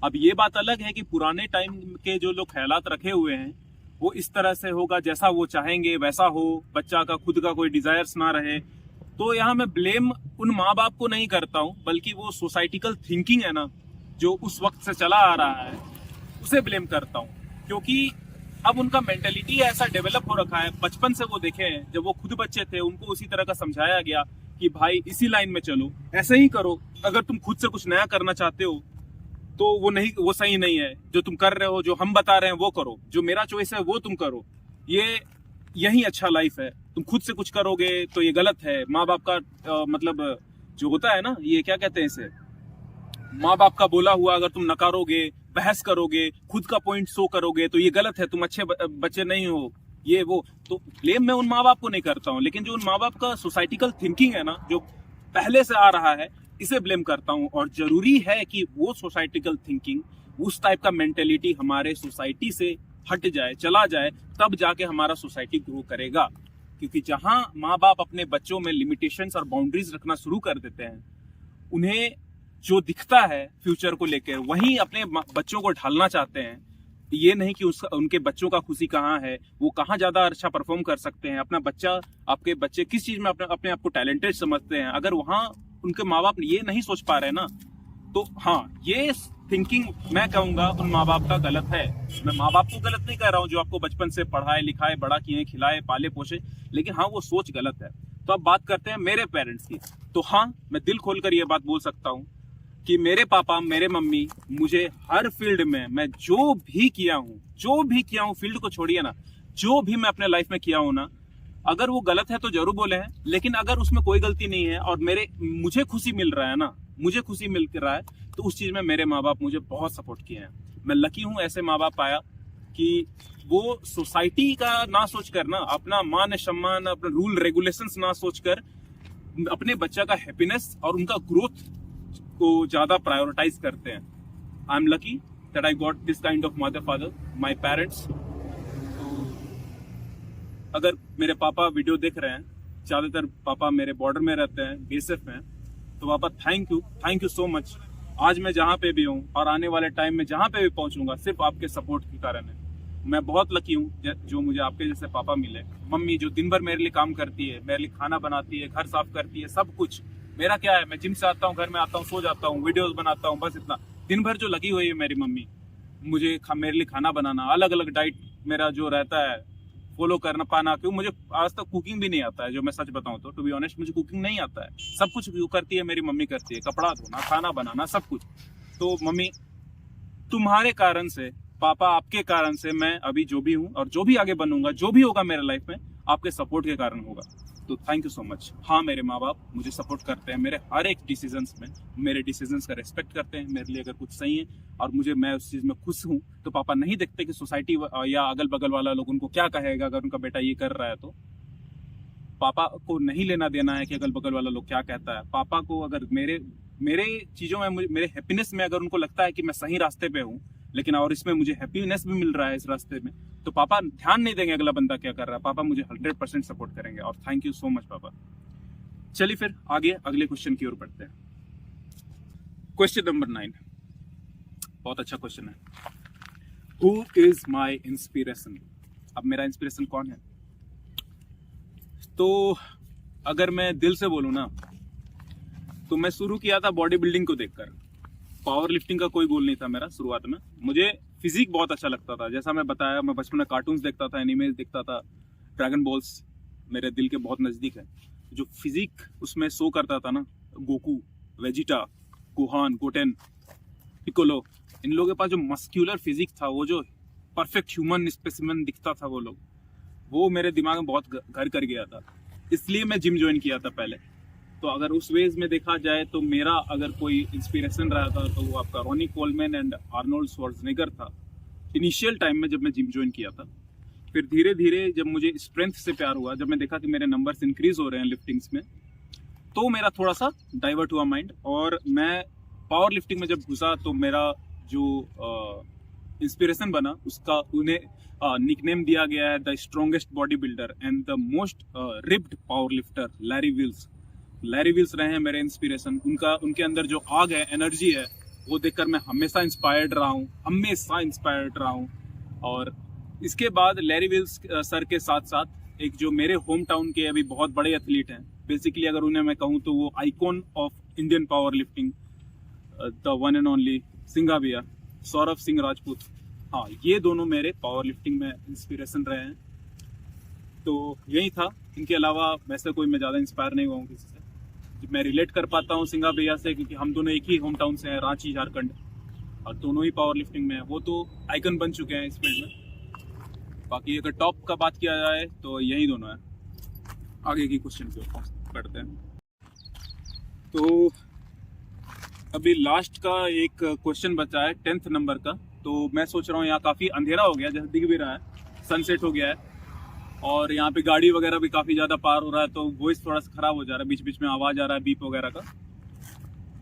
अब ये बात अलग है कि पुराने टाइम के जो लोग ख्यालात रखे हुए हैं वो इस तरह से होगा, जैसा वो चाहेंगे वैसा हो, बच्चा का खुद का कोई डिजायर्स ना रहे। तो यहाँ मैं ब्लेम उन माँ बाप को नहीं करता हूँ, बल्कि वो सोसाइटिकल थिंकिंग है ना जो उस वक्त से चला आ रहा है, उसे ब्लेम करता हूँ। क्योंकि अब उनका मेंटेलिटी ऐसा डेवलप हो रखा है, बचपन से वो देखे हैं, जब वो खुद बच्चे थे उनको उसी तरह का समझाया गया कि भाई इसी लाइन में चलो, ऐसे ही करो। अगर तुम खुद से कुछ नया करना चाहते हो तो वो सही नहीं है। जो तुम कर रहे हो, जो हम बता रहे हैं वो करो, जो मेरा चॉइस है वो तुम करो, यही अच्छा लाइफ है। तुम खुद से कुछ करोगे तो ये गलत है। माँ बाप का मतलब जो होता है ना, ये क्या कहते हैं इसे, माँ बाप का बोला हुआ अगर तुम नकारोगे, बहस करोगे, खुद का पॉइंट शो करोगे तो ये गलत है, तुम अच्छे बच्चे नहीं हो, ये वो। तो ब्लेम मैं उन माँ बाप को नहीं करता हूँ, लेकिन जो उन माँ बाप का सोसाइटिकल थिंकिंग है ना जो पहले से आ रहा है, इसे ब्लेम करता हूँ। और जरूरी है कि वो सोसाइटिकल थिंकिंग, उस टाइप का मेंटेलिटी हमारे सोसाइटी से हट जाए, चला जाए, तब जाके हमारा सोसाइटी ग्रो करेगा। क्योंकि जहां माँ बाप अपने बच्चों में लिमिटेशंस और बाउंड्रीज रखना शुरू कर देते हैं, उन्हें जो दिखता है फ्यूचर को लेकर वहीं अपने बच्चों को ढालना चाहते हैं। ये नहीं कि उनके बच्चों का खुशी कहाँ है, वो कहाँ ज्यादा अच्छा परफॉर्म कर सकते हैं। आपके बच्चे किस चीज में अपने आप को टैलेंटेड समझते हैं, अगर वहां उनके माँ बाप ये नहीं सोच पा रहे ना, तो हाँ, ये थिंकिंग मैं कहूंगा उन माँ बाप का गलत है। मैं माँ बाप को गलत नहीं कह रहा हूँ जो आपको बचपन से पढ़ाए लिखाए, बड़ा किए, खिलाए, पाले पोसे, लेकिन हाँ वो सोच गलत है। तो अब बात करते हैं मेरे पेरेंट्स की। तो हाँ, मैं दिल खोलकर ये बात बोल सकता हूँ कि मेरे पापा, मेरे मम्मी मुझे हर फील्ड में मैं जो भी किया हूँ, फील्ड को छोड़िए ना, जो भी मैं अपने लाइफ में किया हूँ ना, अगर वो गलत है तो जरूर बोले हैं, लेकिन अगर उसमें कोई गलती नहीं है और मुझे खुशी मिल रहा है ना, मुझे खुशी मिल रहा है, तो उस चीज में मेरे माँ बाप मुझे बहुत सपोर्ट किए हैं। मैं लकी हूँ ऐसे माँ बाप पाया कि वो सोसाइटी का ना सोचकर ना, अपना मान सम्मान, अपना रूल रेगुलेशंस ना सोचकर अपने बच्चा का हैप्पीनेस और उनका ग्रोथ को ज्यादा प्रायोरिटाइज करते हैं। I am lucky that I got this kind of mother father, my parents. तो अगर मेरे पापा वीडियो देख रहे हैं, ज्यादातर पापा मेरे बॉर्डर में रहते हैं, बीएसएफ में, तो पापा थैंक यू सो मच। आज मैं जहाँ पे भी हूँ और आने वाले टाइम में जहाँ पे भी पहुंचूंगा, सिर्फ आपके सपोर्ट के कारण है। मैं बहुत लकी हूँ जो मुझे आपके जैसे पापा मिले। मम्मी जो दिन भर मेरे लिए काम करती है, मेरे लिए खाना बनाती है, घर साफ करती है, सब कुछ। मेरा क्या है, मैं जिम से आता हूँ, घर में आता हूँ, सो जाता हूँ, वीडियोस बनाता हूँ, बस इतना। दिन भर जो लगी हुई है मेरी मम्मी मुझे मेरे लिए खाना बनाना, अलग अलग डाइट मेरा जो रहता है फॉलो करना पाना, क्यों मुझे आज तक कुकिंग भी नहीं आता है, जो मैं सच बताऊं तो टू बी ऑनेस्ट मुझे कुकिंग नहीं आता है। सब कुछ जो करती है मेरी मम्मी करती है, कपड़ा धोना, खाना बनाना, सब कुछ। तो मम्मी तुम्हारे कारण से, पापा आपके कारण से मैं अभी जो भी हूँ और जो भी आगे बनूंगा, जो भी होगा मेरे लाइफ में आपके सपोर्ट के कारण होगा। तो थैंक यू सो मच। हाँ, मेरे माँ बाप मुझे सपोर्ट करते हैं मेरे हर एक डिसीजंस में, मेरे डिसीजंस का रिस्पेक्ट करते हैं, मेरे लिए अगर कुछ सही है और मैं उस चीज़ में खुश हूँ तो पापा नहीं देखते कि सोसाइटी या अगल बगल वाला लोग उनको क्या कहेगा अगर उनका बेटा ये कर रहा है। तो पापा को नहीं लेना देना है कि अगल बगल वाला लोग क्या कहता है। पापा को अगर मेरे चीज़ों में, मेरे हैप्पीनेस में अगर उनको लगता है कि मैं सही रास्ते पे हूँ, लेकिन और इसमें मुझे हैप्पीनेस भी मिल रहा है इस रास्ते में, तो पापा ध्यान नहीं देंगे अगला बंदा क्या कर रहा है, पापा मुझे 100% सपोर्ट करेंगे। और थैंक यू सो मच पापा। चलिए फिर आगे अगले क्वेश्चन की ओर बढ़ते हैं। क्वेश्चन नंबर 9 बहुत अच्छा क्वेश्चन है। Who is my inspiration? अब मेरा इंस्पिरेशन कौन है? तो अगर मैं दिल से बोलूं ना, तो मैं शुरू किया था बॉडी बिल्डिंग को देखकर। पावर लिफ्टिंग का कोई गोल नहीं था मेरा शुरुआत में। मुझे फिजिक बहुत अच्छा लगता था, जैसा मैं बताया, मैं बचपन में कार्टून्स देखता था, एनिमेज देखता था, ड्रैगन बॉल्स मेरे दिल के बहुत नज़दीक है। जो फिजिक उसमें शो करता था ना, Goku, Vegeta, Gohan, Goten, Piccolo, इन लोगों के पास जो मस्क्यूलर फिजिक था, वो जो परफेक्ट ह्यूमन स्पेसिमेन दिखता था, वो मेरे दिमाग में बहुत घर कर गया था। इसलिए मैं जिम ज्वाइन किया था पहले। तो अगर उस वेज में देखा जाए तो मेरा अगर कोई इंस्पिरेशन रहा था तो वो आपका Ronnie Coleman and Arnold Schwarzenegger था इनिशियल टाइम में जब मैं जिम ज्वाइन किया था। फिर धीरे धीरे जब मुझे स्ट्रेंथ से प्यार हुआ, जब मैं देखा कि मेरे नंबर्स इंक्रीज हो रहे हैं लिफ्टिंग्स में, तो मेरा थोड़ा सा डाइवर्ट हुआ माइंड, और मैं पावर लिफ्टिंग में जब घुसा तो मेरा जो इंस्पिरेशन बना उसका उन्हें निकनेम दिया गया है the strongest bodybuilder and the most ripped powerlifter, Larry Wheels. Larry Wheels रहे हैं मेरे इंस्पिरेशन। उनके अंदर जो आग है, एनर्जी है, वो देखकर मैं हमेशा इंस्पायर्ड रहा हूँ। और इसके बाद लैरी विल्स सर के साथ साथ एक जो मेरे होम टाउन के अभी बहुत बड़े एथलीट हैं, बेसिकली अगर उन्हें मैं कहूँ तो वो icon of Indian power lifting, the one and only Singha भैया, सौरभ सिंह राजपूत। हाँ, ये दोनों मेरे पावर लिफ्टिंग में इंस्पिरेशन रहे हैं। तो यही था। इनके अलावा वैसे कोई मैं ज़्यादा इंस्पायर नहीं हुआ हूँ किसी से। मैं रिलेट कर पाता हूँ सिंघा भैया से, क्योंकि हम दोनों एक ही होम टाउन से हैं, रांची, झारखंड, और दोनों ही पावर लिफ्टिंग में हैं। वो तो आइकन बन चुके हैं इस फील्ड में। बाकी अगर टॉप का बात किया जाए तो यही दोनों है। आगे की क्वेश्चन की ओर बढ़ते हैं। तो अभी लास्ट का एक क्वेश्चन बचा है 10th नंबर का। तो मैं सोच रहा हूँ, यहाँ काफ़ी अंधेरा हो गया, जैसे दिख भी रहा है, सनसेट हो गया है, और यहाँ पे गाड़ी वगैरह भी काफ़ी ज़्यादा पार हो रहा है, तो वॉइस थोड़ा सा ख़राब हो जा रहा है, बीच बीच में आवाज़ आ रहा है बीप वगैरह का।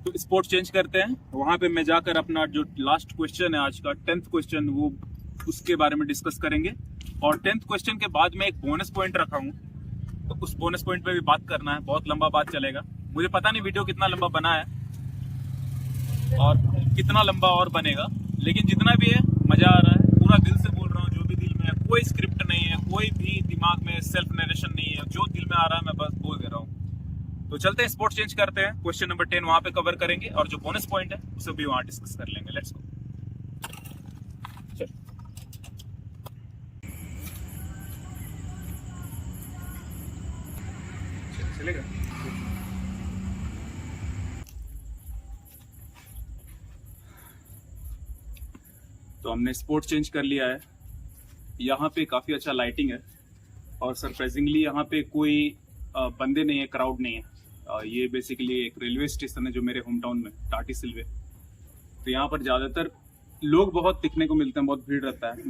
तो स्पॉट चेंज करते हैं, वहाँ पे मैं जाकर अपना जो लास्ट क्वेश्चन है आज का 10th क्वेश्चन, वो उसके बारे में डिस्कस करेंगे। और 10th क्वेश्चन के बाद मैं एक बोनस पॉइंट रखा हूँ, तो उस बोनस पॉइंट पे भी बात करना है। बहुत लंबा बात चलेगा, मुझे पता नहीं वीडियो कितना लंबा बना है और कितना लंबा और बनेगा, लेकिन जितना भी है मज़ा आ रहा है, पूरा दिल से बोल रहा हूँ, जो भी दिल में है। कोई स्क्रिप्ट नहीं है, कोई भी दिमाग में सेल्फ नरेशन नहीं है, जो दिल में आ रहा है मैं बस बोल दे रहा हूँ। तो चलते हैं, स्पोर्ट चेंज करते हैं, क्वेश्चन नंबर 10 वहाँ पे कवर करेंगे, और जो बोनस पॉइंट है उसे भी वहाँ डिस्कस कर लेंगे। Let's go. चलेगा। तो हमने स्पोर्ट चेंज कर लिया है। यहाँ पे काफ़ी अच्छा लाइटिंग है, और सरप्राइजिंगली यहाँ पे कोई बंदे नहीं है, क्राउड नहीं है। ये बेसिकली एक रेलवे स्टेशन है जो मेरे होम टाउन में, टाटी सिल्वे। तो यहाँ पर ज़्यादातर लोग बहुत दिखने को मिलते हैं, बहुत भीड़ रहता है,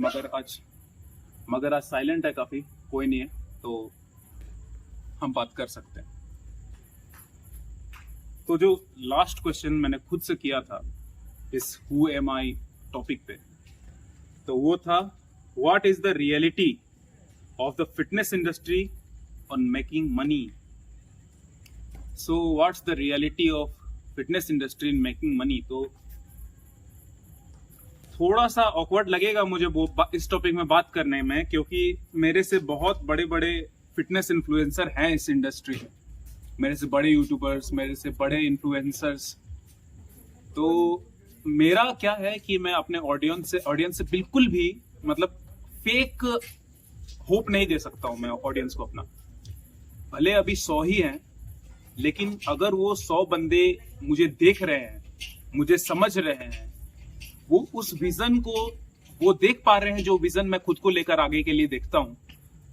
मगर आज साइलेंट है, काफ़ी कोई नहीं है, तो हम बात कर सकते हैं। तो जो लास्ट क्वेश्चन मैंने खुद से किया था इस हु एम आई टॉपिक पे, तो वो था what is the reality of the fitness industry on making money. So what's the reality of fitness industry in making money. तो थोड़ा सा ऑकवर्ड लगेगा मुझे वो इस टॉपिक में बात करने में, क्योंकि मेरे से बहुत बड़े बड़े फिटनेस इन्फ्लुएंसर हैं इस इंडस्ट्री में, मेरे से बड़े यूट्यूबर्स, मेरे से बड़े इन्फ्लुएंसर्स। तो मेरा क्या है कि मैं अपने ऑडियंस से बिल्कुल भी मतलब फेक होप नहीं दे सकता हूं मैं ऑडियंस को अपना। भले अभी 100 ही हैं, लेकिन अगर वो 100 बंदे मुझे देख रहे हैं, मुझे समझ रहे हैं, वो उस विजन को वो देख पा रहे हैं जो विजन मैं खुद को लेकर आगे के लिए देखता हूं,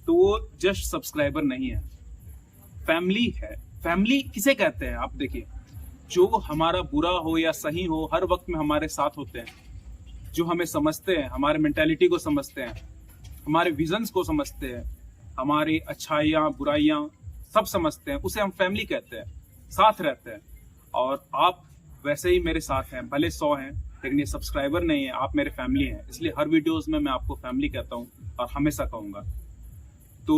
तो वो जस्ट सब्सक्राइबर नहीं है, फैमिली है। फैमिली किसे कहते हैं आप देखिए, जो हमारा बुरा हो या सही हो हर वक्त में हमारे साथ होते हैं, जो हमें समझते हैं, हमारे मेंटालिटी को समझते हैं, हमारे विजन्स को समझते हैं, हमारी अच्छाइयाँ बुराइयाँ सब समझते हैं, उसे हम फैमिली कहते हैं, साथ रहते हैं। और आप वैसे ही मेरे साथ हैं, भले 100 हैं लेकिन ये सब्सक्राइबर नहीं है, आप मेरे फैमिली हैं। इसलिए हर वीडियोस में मैं आपको फैमिली कहता हूँ और हमेशा कहूँगा। तो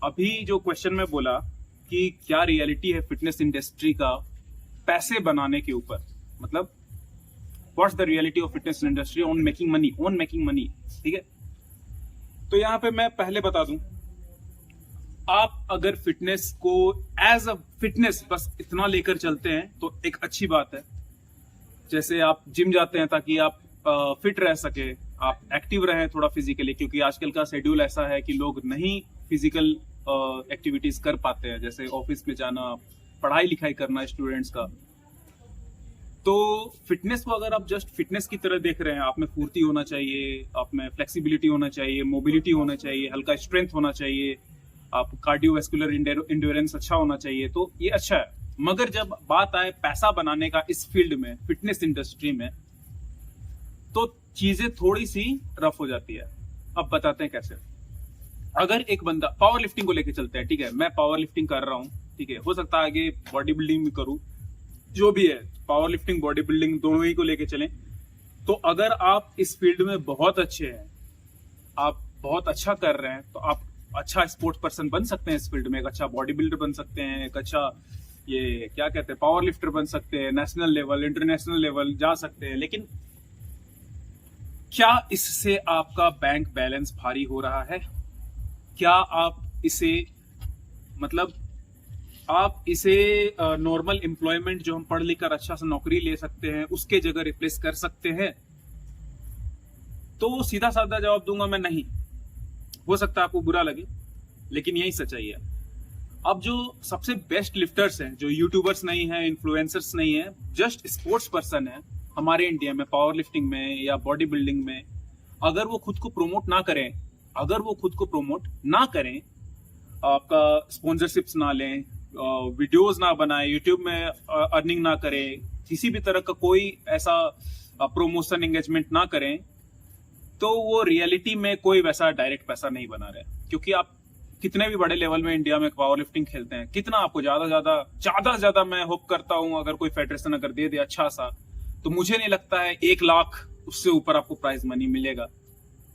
अभी जो क्वेश्चन में बोला कि क्या रियलिटी है फिटनेस इंडस्ट्री का पैसे बनाने के ऊपर, मतलब what's the reality of fitness industry on making money, ठीक है। तो यहां पे मैं पहले बता दूं, आप अगर फिटनेस को एज अ फिटनेस बस इतना लेकर चलते हैं तो एक अच्छी बात है। जैसे आप जिम जाते हैं ताकि आप फिट रह सके, आप एक्टिव रहें थोड़ा फिजिकली, क्योंकि आजकल का शेड्यूल ऐसा है कि लोग नहीं फिजिकल एक्टिविटीज कर पाते हैं, जैसे ऑफिस में जाना, पढ़ाई लिखाई करना स्टूडेंट्स का। तो फिटनेस को अगर आप जस्ट फिटनेस की तरह देख रहे हैं, आप में फुर्ती होना चाहिए, आप में फ्लेक्सिबिलिटी होना चाहिए, मोबिलिटी होना चाहिए, हल्का स्ट्रेंथ होना चाहिए, आप कार्डियोवैस्कुलर इंड्योरेंस अच्छा होना चाहिए, तो ये अच्छा है। मगर जब बात आए पैसा बनाने का इस फील्ड में, फिटनेस इंडस्ट्री में, तो चीजें थोड़ी सी रफ हो जाती है। अब बताते हैं कैसे। अगर एक बंदा पावर लिफ्टिंग को लेके चलते हैं, ठीक है, मैं पावर लिफ्टिंग कर रहा हूं, ठीक है, हो सकता है आगे बॉडी बिल्डिंग भी करूं, जो भी है, पावर लिफ्टिंग बॉडी बिल्डिंग दोनों ही को लेके चलें। तो अगर आप इस फील्ड में बहुत अच्छे हैं, आप बहुत अच्छा कर रहे हैं, तो आप अच्छा स्पोर्ट्स पर्सन बन सकते हैं इस फील्ड में, एक अच्छा बॉडी बिल्डर बन सकते हैं, एक अच्छा ये क्या कहते हैं पावर लिफ्टर बन सकते हैं, नेशनल लेवल इंटरनेशनल लेवल जा सकते हैं। लेकिन क्या इससे आपका बैंक बैलेंस भारी हो रहा है? क्या आप इसे मतलब आप इसे नॉर्मल एम्प्लॉयमेंट जो हम पढ़ लिख कर अच्छा सा नौकरी ले सकते हैं उसके जगह रिप्लेस कर सकते हैं? तो सीधा साधा जवाब दूंगा मैं, नहीं। हो सकता है आपको बुरा लगे, लेकिन यही सच्चाई है। अब जो सबसे बेस्ट लिफ्टर्स हैं, जो यूट्यूबर्स नहीं है, इन्फ्लुएंसर्स नहीं है, जस्ट स्पोर्ट्स पर्सन है हमारे इंडिया में पावर लिफ्टिंग में या बॉडी बिल्डिंग में, अगर वो खुद को प्रमोट ना करें, आपका स्पॉन्सरशिप्स ना लें, वीडियोस ना बनाए, यूट्यूब में अर्निंग ना करें, किसी भी तरह का कोई ऐसा प्रमोशन एंगेजमेंट ना करें, तो वो रियलिटी में कोई वैसा डायरेक्ट पैसा नहीं बना रहे। क्योंकि आप कितने भी बड़े लेवल में इंडिया में पावर लिफ्टिंग खेलते हैं, कितना आपको ज्यादा मैं होप करता हूं अगर कोई फेडरेशन अगर दे दे अच्छा सा, तो मुझे नहीं लगता है 1 लाख उससे ऊपर आपको प्राइज मनी मिलेगा।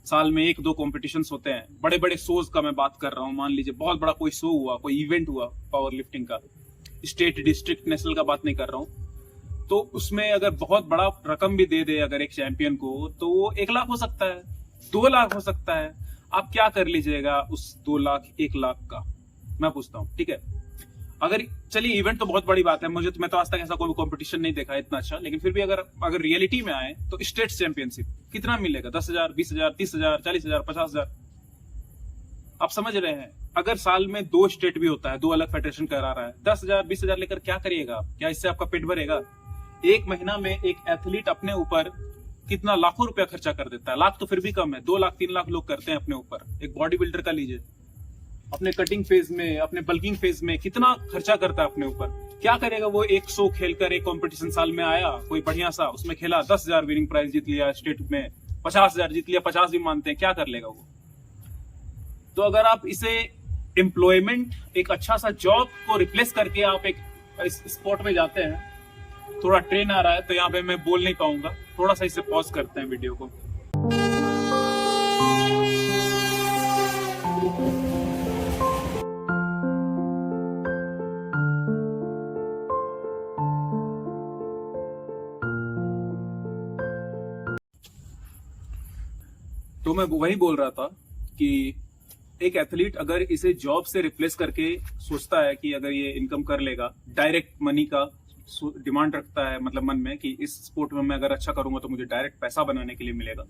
साल में 1-2 कॉम्पिटिशंस होते हैं, बड़े बड़े शोज का मैं बात कर रहा हूँ। मान लीजिए बहुत बड़ा कोई शो हुआ, कोई इवेंट हुआ पावर लिफ्टिंग का, स्टेट डिस्ट्रिक्ट नेशनल का बात नहीं कर रहा हूँ, तो उसमें अगर बहुत बड़ा रकम भी दे दे अगर एक चैंपियन को, तो वो 1 लाख हो सकता है, 2 लाख हो सकता है। आप क्या कर लीजिएगा उस 2 लाख 1 लाख का, मैं पूछता हूँ, ठीक है। अगर चलिए इवेंट तो बहुत बड़ी बात है, मैं तो आज तक ऐसा कोई कंपटीशन नहीं देखा इतना अच्छा, लेकिन फिर भी अगर रियलिटी में आए तो स्टेट चैंपियनशिप कितना मिलेगा? 10,000, 20,000, 30,000, 40,000, 50,000। आप समझ रहे हैं? अगर साल में 2 स्टेट भी होता है, 2 अलग फेडरेशन करा रहा है, 10,000, 20,000 लेकर क्या करिएगा आप? क्या इससे आपका पेट भरेगा? एक महीना में एक एथलीट अपने ऊपर कितना लाखों रुपया खर्चा कर देता है। लाख तो फिर भी कम है, 2 लाख 3 लाख लोग करते हैं अपने ऊपर। एक बॉडी बिल्डर का लीजिए, अपने कटिंग फेज में, अपने बल्किंग फेज में कितना खर्चा करता है अपने ऊपर। क्या करेगा वो? 100 खेलकर एक कंपटीशन साल में आया कोई बढ़िया सा, उसमें खेला, 10,000 विनिंग प्राइज जीत लिया, स्टेट में 50,000 जीत लिया, 50 भी मानते हैं, क्या कर लेगा वो? तो अगर आप इसे एम्प्लॉयमेंट, एक अच्छा सा जॉब को रिप्लेस करके आप एक इस स्पॉट में जाते हैं, थोड़ा ट्रेन आ रहा है तो यहाँ पे मैं बोल नहीं पाऊंगा, थोड़ा सा इसे पॉज करते हैं वीडियो को। तो मैं वही बोल रहा था कि एक एथलीट अगर इसे जॉब से रिप्लेस करके सोचता है कि अगर ये इनकम कर लेगा, डायरेक्ट मनी का डिमांड रखता है मतलब मन में कि इस स्पोर्ट में मैं अगर अच्छा करूंगा तो मुझे डायरेक्ट पैसा बनाने के लिए मिलेगा।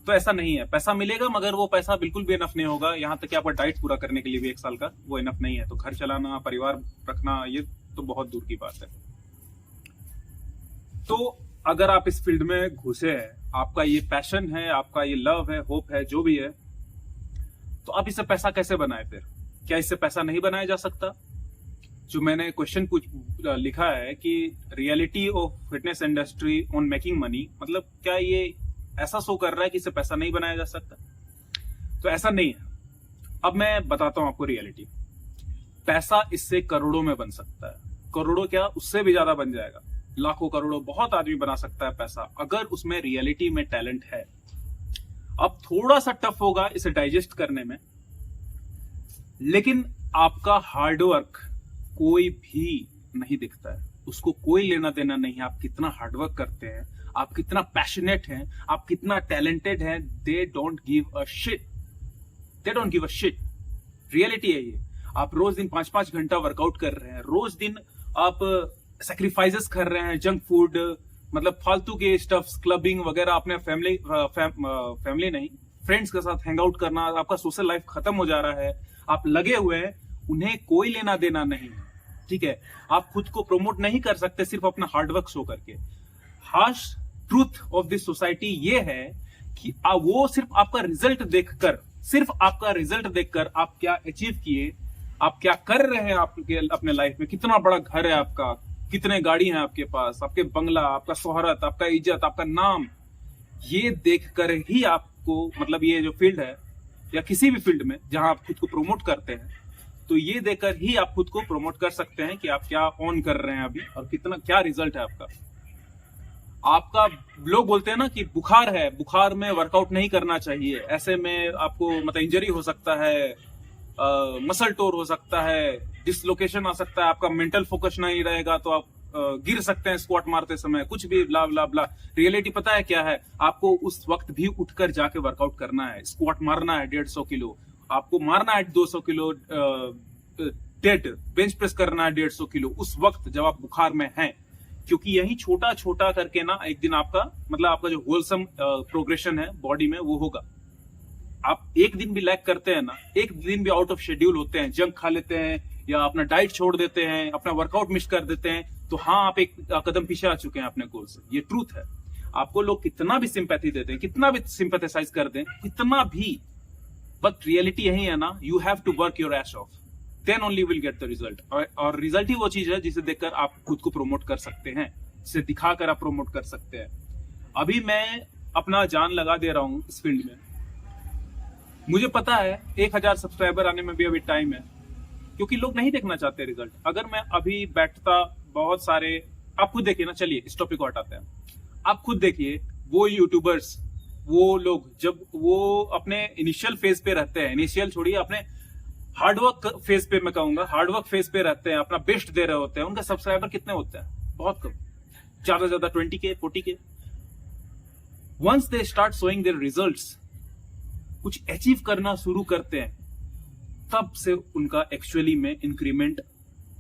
तो ऐसा नहीं है, पैसा मिलेगा मगर वो पैसा बिल्कुल भी इनफ नहीं होगा। यहाँ तक कि आपका डाइट पूरा करने के लिए भी 1 साल का वो इनफ नहीं है। तो घर चलाना, परिवार रखना, ये तो बहुत दूर की बात है। तो अगर आप इस फील्ड में घुसे हैं, आपका ये पैशन है, आपका ये लव है, होप है, जो भी है, तो आप इससे पैसा कैसे बनाए? फिर क्या इससे पैसा नहीं बनाया जा सकता? जो मैंने क्वेश्चन लिखा है कि reality of fitness industry on making money, मतलब क्या ये ऐसा शो कर रहा है कि इससे पैसा नहीं बनाया जा सकता? तो ऐसा नहीं है। अब मैं बताता हूं आपको रियलिटी। पैसा इससे करोड़ों में बन सकता है। करोड़ों क्या, उससे भी ज्यादा बन जाएगा। लाखों करोड़ों, बहुत आदमी बना सकता है पैसा, अगर उसमें रियलिटी में टैलेंट है। अब थोड़ा सा टफ होगा इसे डाइजेस्ट करने में, लेकिन आपका हार्डवर्क कोई भी नहीं दिखता है, उसको कोई लेना देना नहीं है। आप कितना हार्डवर्क करते हैं, आप कितना पैशनेट हैं, आप कितना टैलेंटेड हैं, they don't give a shit. They don't give a shit. Reality है ये। आप रोज दिन 5-5 घंटा वर्कआउट कर रहे हैं, रोज दिन आप सैक्रिफाइसेस कर रहे हैं, जंक फूड, मतलब फालतू के स्टफ्स, क्लबिंग वगैरह, अपने फैमिली नहीं, फ्रेंड्स के साथ हैंग आउट करना, आपका सोशल लाइफ खत्म हो जा रहा है, आप लगे हुए हैं, उन्हें कोई लेना देना नहीं है। ठीक है, आप खुद को प्रमोट नहीं कर सकते सिर्फ अपना हार्डवर्क शो करके। Harsh truth of this society ये है कि वो सिर्फ आपका रिजल्ट देखकर आप क्या अचीव किए, आप क्या कर रहे हैं आपके अपने लाइफ में, कितना बड़ा घर है आपका, कितने गाड़ी हैं आपके पास, आपके बंगला, आपका शोहरत, आपका इज्जत, आपका नाम, ये देखकर ही आपको, मतलब ये जो फील्ड है या किसी भी फील्ड में जहां आप खुद को प्रमोट करते हैं, तो ये देखकर ही आप खुद को प्रमोट कर सकते हैं कि आप क्या ऑन कर रहे हैं अभी और कितना क्या रिजल्ट है आपका। लोग बोलते हैं ना कि बुखार है, बुखार में वर्कआउट नहीं करना चाहिए, ऐसे में आपको मतलब इंजरी हो सकता है, मसल टोर हो सकता है, डिसलोकेशन आ सकता है, आपका मेंटल फोकस नहीं रहेगा तो आप गिर सकते हैं स्क्वाट मारते समय, कुछ भी ब्ला ब्ला ब्ला। रियलिटी पता है क्या है? आपको उस वक्त भी उठकर जाके वर्कआउट करना है, स्क्वाट मारना है 150 किलो, आपको मारना है 200 किलो डेड, बेंच प्रेस करना है 150 किलो उस वक्त जब आप बुखार में हैं, क्योंकि यही छोटा छोटा करके ना एक दिन आपका मतलब आपका जो होलसम प्रोग्रेशन है बॉडी में वो होगा। आप एक दिन भी लैग करते हैं ना, एक दिन भी आउट ऑफ शेड्यूल होते हैं, जंक खा लेते हैं या अपना डाइट छोड़ देते हैं, अपना वर्कआउट मिस कर देते हैं, तो हाँ आप एक कदम पीछे आ चुके हैं अपने गोल से। ये ट्रूथ है। आपको लोग कितना भी सिंपैथी देते हैं, कितना भी सिंपैथेसाइज कर दें, कितना भी, बट रियलिटी यही है ना, you have to work your ass off, then only will get the result. और रिजल्ट ही वो चीज है जिसे देखकर आप खुद को प्रमोट कर सकते हैं, जिसे दिखाकर आप प्रमोट कर सकते हैं। अभी मैं अपना जान लगा दे रहा हूं इस फील्ड में। मुझे पता है 1000 सब्सक्राइबर आने में भी अभी टाइम है, क्योंकि लोग नहीं देखना चाहते रिजल्ट। अगर मैं अभी बैठता, बहुत सारे, आप खुद देखिए ना, चलिए इस टॉपिक को हटाते हैं, आप खुद देखिए वो यूट्यूबर्स, वो लोग जब वो अपने इनिशियल फेज पे रहते हैं, इनिशियल छोड़िए, अपने हार्डवर्क फेज पे, मैं कहूंगा हार्डवर्क फेज पे रहते हैं, अपना बेस्ट दे रहे होते हैं, उनका सब्सक्राइबर कितने होते हैं? बहुत कम, ज्यादा से ज्यादा 20K 40K। Once they start showing their results, कुछ अचीव करना शुरू करते हैं, तब से उनका एक्चुअली में इंक्रीमेंट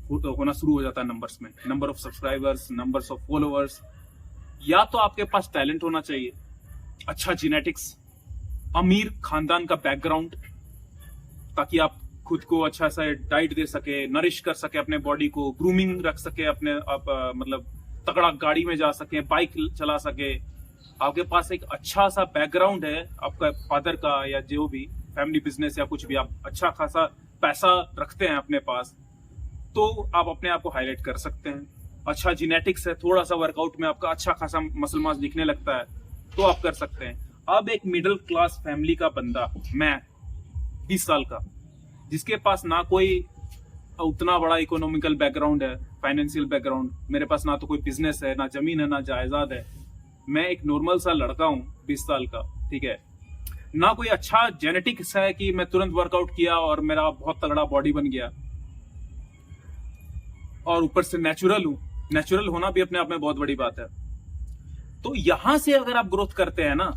होना शुरू हो जाता है नंबर्स में, number of subscribers, numbers of followers. या तो आपके पास टैलेंट होना चाहिए, अच्छा जेनेटिक्स, अमीर खानदान का बैकग्राउंड, ताकि आप खुद को अच्छा सा डाइट दे सके, नरिश कर सके अपने बॉडी को, ग्रूमिंग रख सके अपने आप, मतलब तगड़ा गाड़ी में जा सके, बाइक चला सके। आपके पास एक अच्छा सा बैकग्राउंड है आपका फादर का या जो भी फैमिली बिजनेस या कुछ भी, आप अच्छा खासा पैसा रखते हैं अपने पास, तो आप अपने आप को हाईलाइट कर सकते हैं। अच्छा जेनेटिक्स है, थोड़ा सा वर्कआउट में आपका अच्छा खासा मसल मास दिखने लगता है, तो आप कर सकते हैं। अब एक मिडिल क्लास फैमिली का बंदा, मैं 20 साल का, जिसके पास ना कोई उतना बड़ा इकोनॉमिकल बैकग्राउंड है, फाइनेंशियल बैकग्राउंड, मेरे पास ना तो कोई बिजनेस है, ना जमीन है, ना जायदाद है, मैं एक नॉर्मल सा लड़का हूँ 20 साल का, ठीक है, ना कोई अच्छा जेनेटिक्स है कि मैं तुरंत वर्कआउट किया और मेरा बहुत तगड़ा बॉडी बन गया, और ऊपर से नेचुरल हूं। नेचुरल होना भी अपने आप में बहुत बड़ी बात है। तो यहां से अगर आप ग्रोथ करते हैं ना,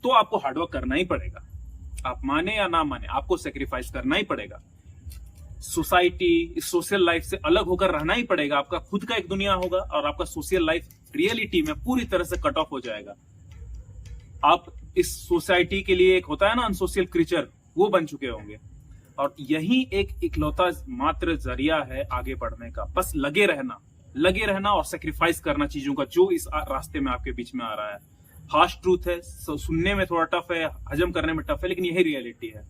तो आपको हार्डवर्क करना ही पड़ेगा, आप माने या ना माने, आपको सेक्रीफाइस करना ही पड़ेगा। सोसाइटी, इस सोशल लाइफ से अलग होकर रहना ही पड़ेगा। आपका खुद का एक दुनिया होगा और आपका सोशल लाइफ रियलिटी में पूरी तरह से कट ऑफ हो जाएगा। आप इस सोसाइटी के लिए एक होता है ना अनसोशल क्रीचर, वो बन चुके होंगे। और यही एक इकलौता मात्र जरिया है आगे बढ़ने का। बस लगे रहना और सेक्रीफाइस करना चीजों का, जो इस रास्ते में आपके बीच में आ रहा है। हार्श ट्रूथ है, सुनने में थोड़ा टफ है, हजम करने में टफ है, लेकिन यही रियलिटी है।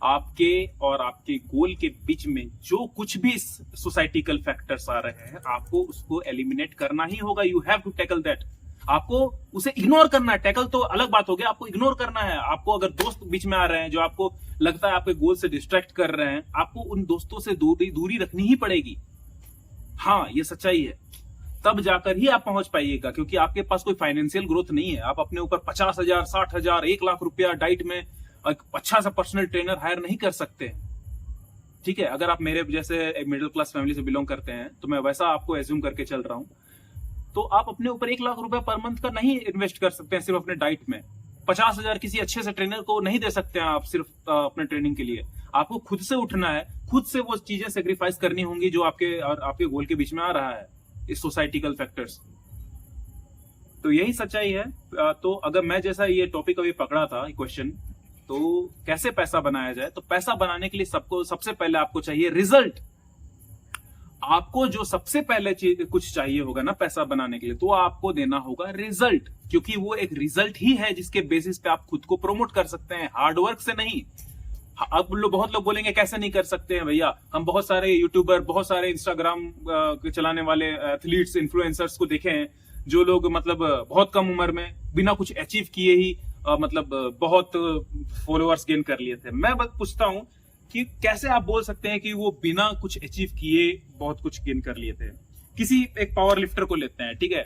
आपके और आपके गोल के बीच में जो कुछ भी सोसाइटिकल फैक्टर्स आ रहे हैं, आपको उसको एलिमिनेट करना ही होगा। You have to tackle that. आपको उसे इग्नोर करना है। टैकल तो अलग बात हो गया, आपको इग्नोर करना है। आपको अगर दोस्त बीच में आ रहे हैं जो आपको लगता है आपके गोल से डिस्ट्रैक्ट कर रहे हैं, आपको उन दोस्तों से दूरी रखनी ही पड़ेगी। हाँ, ये सच्चाई है। तब जाकर ही आप पहुंच पाइएगा, क्योंकि आपके पास कोई फाइनेंशियल ग्रोथ नहीं है। आप अपने ऊपर 50,000, 60,000, 1 लाख रुपया डाइट में एक अच्छा सा पर्सनल ट्रेनर हायर नहीं कर सकते। ठीक है, अगर आप मेरे जैसे एक मिडिल क्लास फैमिली से बिलोंग करते हैं तो मैं वैसा आपको एज्यूम करके चल रहा हूं, तो आप अपने ऊपर 1 लाख रुपया पर मंथ का नहीं इन्वेस्ट कर सकते हैं सिर्फ अपने डाइट में। 50,000 किसी अच्छे से ट्रेनर को नहीं दे सकते हैं आप सिर्फ अपने ट्रेनिंग के लिए। आपको खुद से उठना है, खुद से वो चीजें सेक्रीफाइस करनी होंगी जो आपके और आपके गोल के बीच में आ रहा है, इस सोसाइटिकल फैक्टर्स। तो यही सच्चाई है। तो अगर मैं जैसा ये टॉपिक अभी पकड़ा था क्वेश्चन, तो कैसे पैसा बनाया जाए, तो पैसा बनाने के लिए सबसे पहले आपको चाहिए रिजल्ट। आपको जो सबसे पहले कुछ चाहिए होगा ना पैसा बनाने के लिए, तो आपको देना होगा रिजल्ट, क्योंकि वो एक रिजल्ट ही है जिसके बेसिस पे आप खुद को प्रमोट कर सकते हैं, हार्डवर्क से नहीं। अब बहुत लोग बोलेंगे कैसे नहीं कर सकते हैं भैया, हम बहुत सारे यूट्यूबर, बहुत सारे इंस्टाग्राम चलाने वाले एथलीट्स, इन्फ्लुएंसर्स को देखे हैं, जो लोग मतलब बहुत कम उम्र में बिना कुछ अचीव किए ही मतलब बहुत फॉलोअर्स गेन कर लिए थे। मैं बस पूछता हूं कि कैसे आप बोल सकते हैं कि वो बिना कुछ अचीव किए बहुत कुछ गेन कर लिए थे। किसी एक पावर लिफ्टर को लेते हैं, ठीक है।